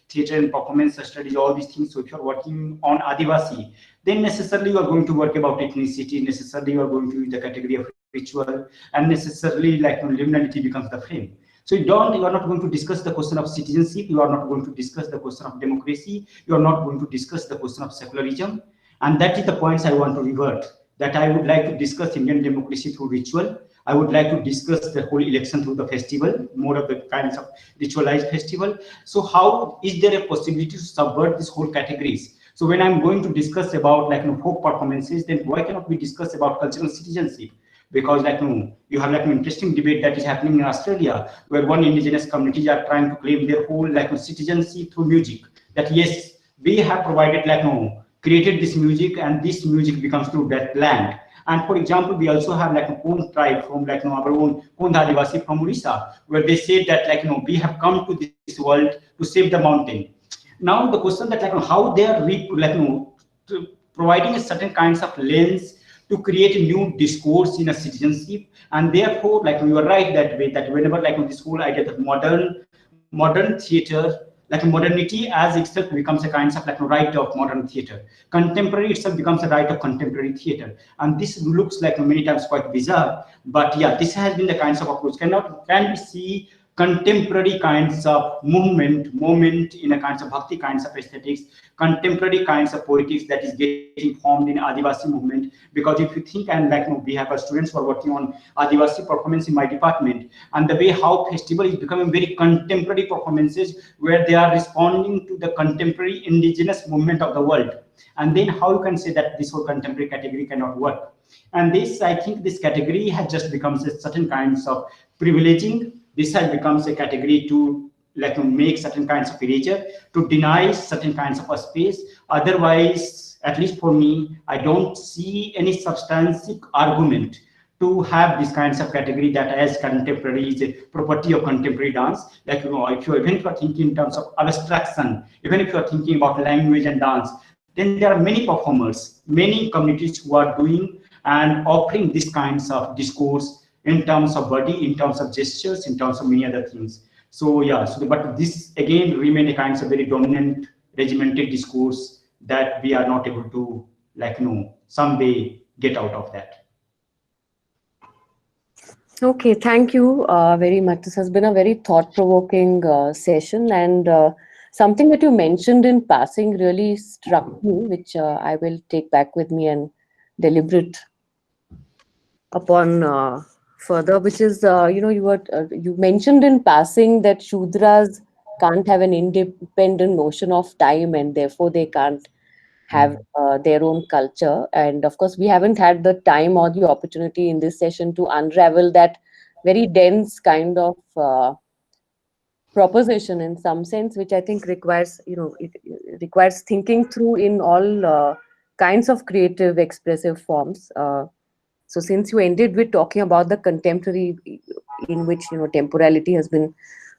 theater and performance studies, all these things. So if you're working on Adivasi, then necessarily you are going to work about ethnicity. Necessarily you are going to use the category of ritual, and necessarily like liminality becomes the frame. So you are not going to discuss the question of citizenship. You are not going to discuss the question of democracy. You are not going to discuss the question of secularism. And that is the points I want to revert. That I would like to discuss Indian democracy through ritual. I would like to discuss the whole election through the festival, more of the kinds of ritualized festival. So how is there a possibility to subvert these whole categories? So when I'm going to discuss about like folk performances, then why cannot we discuss about cultural citizenship? Because like you have like an interesting debate that is happening in Australia, where one indigenous communities are trying to claim their whole like citizenship through music. That yes, we have provided like created this music, and this music becomes through that land. And for example, we also have like a Pond tribe from like our own Pond Adivasi from Orissa, where they say that like we have come to this world to save the mountain. Now the question that like how they are providing a certain kinds of lens to create a new discourse in a citizenship, and therefore like you are right that way, that whenever like this whole idea that modern theater, like modernity as itself becomes a kind of like a right of modern theater, contemporary itself becomes a right of contemporary theater, and this looks like many times quite bizarre. But yeah, this has been the kinds of approach. Can we see contemporary kinds of moment in a kinds of bhakti kinds of aesthetics, contemporary kinds of poetics that is getting formed in Adivasi movement? Because if you think, and like we have students who are working on Adivasi performance in my department, and the way how festival is becoming very contemporary performances where they are responding to the contemporary indigenous movement of the world, and then how you can say that this whole contemporary category cannot work? And this, I think this category has just becomes a certain kinds of privileging. This has becomes a category to like make certain kinds of erasure, to deny certain kinds of a space. Otherwise, at least for me, I don't see any substantive argument to have these kinds of category that as contemporary is a property of contemporary dance. Like if you even if you are thinking in terms of abstraction, even if you are thinking about language and dance, then there are many performers, many communities who are doing and offering these kinds of discourse in terms of body, in terms of gestures, in terms of many other things. So yeah, but this again remain a kind of very dominant regimented discourse that we are not able to like some way get out of that. Okay, thank you very much. This has been a very thought-provoking session, and something that you mentioned in passing really struck me, which I will take back with me and deliberate upon further. Which is, you mentioned in passing that Shudras can't have an independent notion of time, and therefore they can't have their own culture. And of course, we haven't had the time or the opportunity in this session to unravel that very dense kind of proposition in some sense, which I think requires, it requires thinking through in all kinds of creative, expressive forms. So since you ended with talking about the contemporary, in which, temporality has been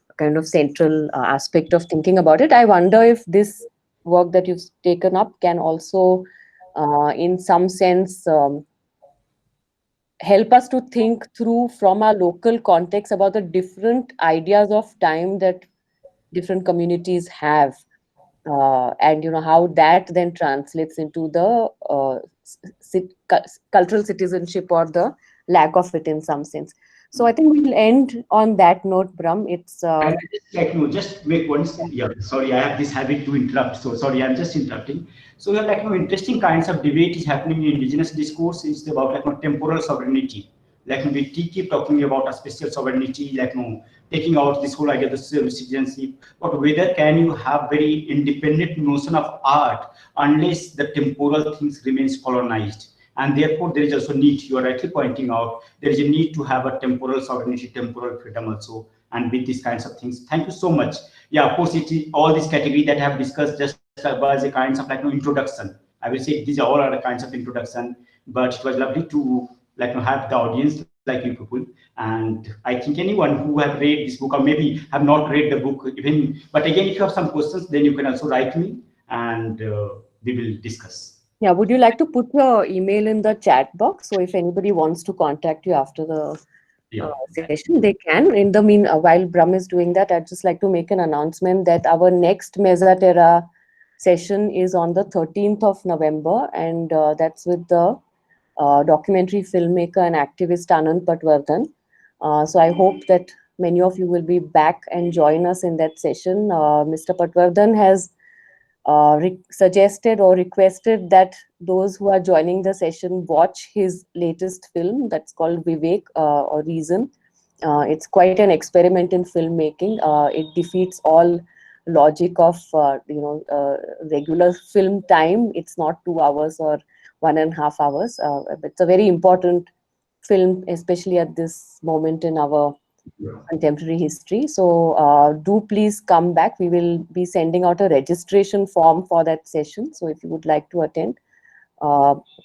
a kind of central aspect of thinking about it, I wonder if this work that you've taken up can also, in some sense, help us to think through from our local context about the different ideas of time that different communities have, and how that then translates into the cultural citizenship or the lack of it in some sense. So I think we'll end on that note, Brahm. It's And I just like no, just make one. Yeah, sorry, I have this habit to interrupt. So sorry, I'm just interrupting. So we have like interesting kinds of debate is happening in indigenous discourse. It's about like temporal sovereignty. Like we keep talking about a spatial sovereignty, like taking out this whole idea of the citizenship. But whether can you have very independent notion of art unless the temporal things remains colonized? And therefore, there is also need, you are rightly pointing out, there is a need to have a temporal sovereignty, temporal freedom also, and with these kinds of things. Thank you so much. Yeah, of course, it is all these category that I have discussed just was a kinds of like introduction. I will say these are all other kinds of introduction, but it was lovely to have the audience like you people. And I think anyone who have read this book or maybe have not read the book even, but again, if you have some questions, then you can also write me and we will discuss. Yeah, would you like to put your email in the chat box? So if anybody wants to contact you after the session, they can. In the while Brahm is doing that, I'd just like to make an announcement that our next Mesa Terra session is on the 13th of November, and that's with the documentary filmmaker and activist Anand Patwardhan. So I hope that many of you will be back and join us in that session. Mr. Patwardhan has suggested or requested that those who are joining the session watch his latest film that's called Vivek or Reason. It's quite an experiment in filmmaking. It defeats all logic of regular film time. It's not 2 hours or 1.5 hours. It's a very important film, especially at this moment in our contemporary history. So do please come back. We will be sending out a registration form for that session. So if you would like to attend,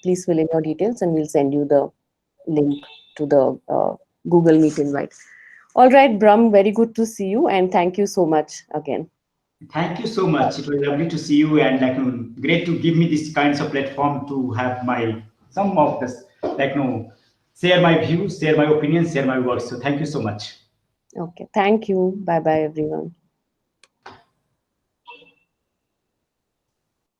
please fill in your details and we'll send you the link to the Google Meet invite. All right, Brahm, very good to see you, and thank you so much again. Thank you so much. It was lovely to see you, and great to give me this kinds of platform to have some of this share my views, share my opinions, share my works. So thank you so much. Okay, thank you. Bye bye, everyone.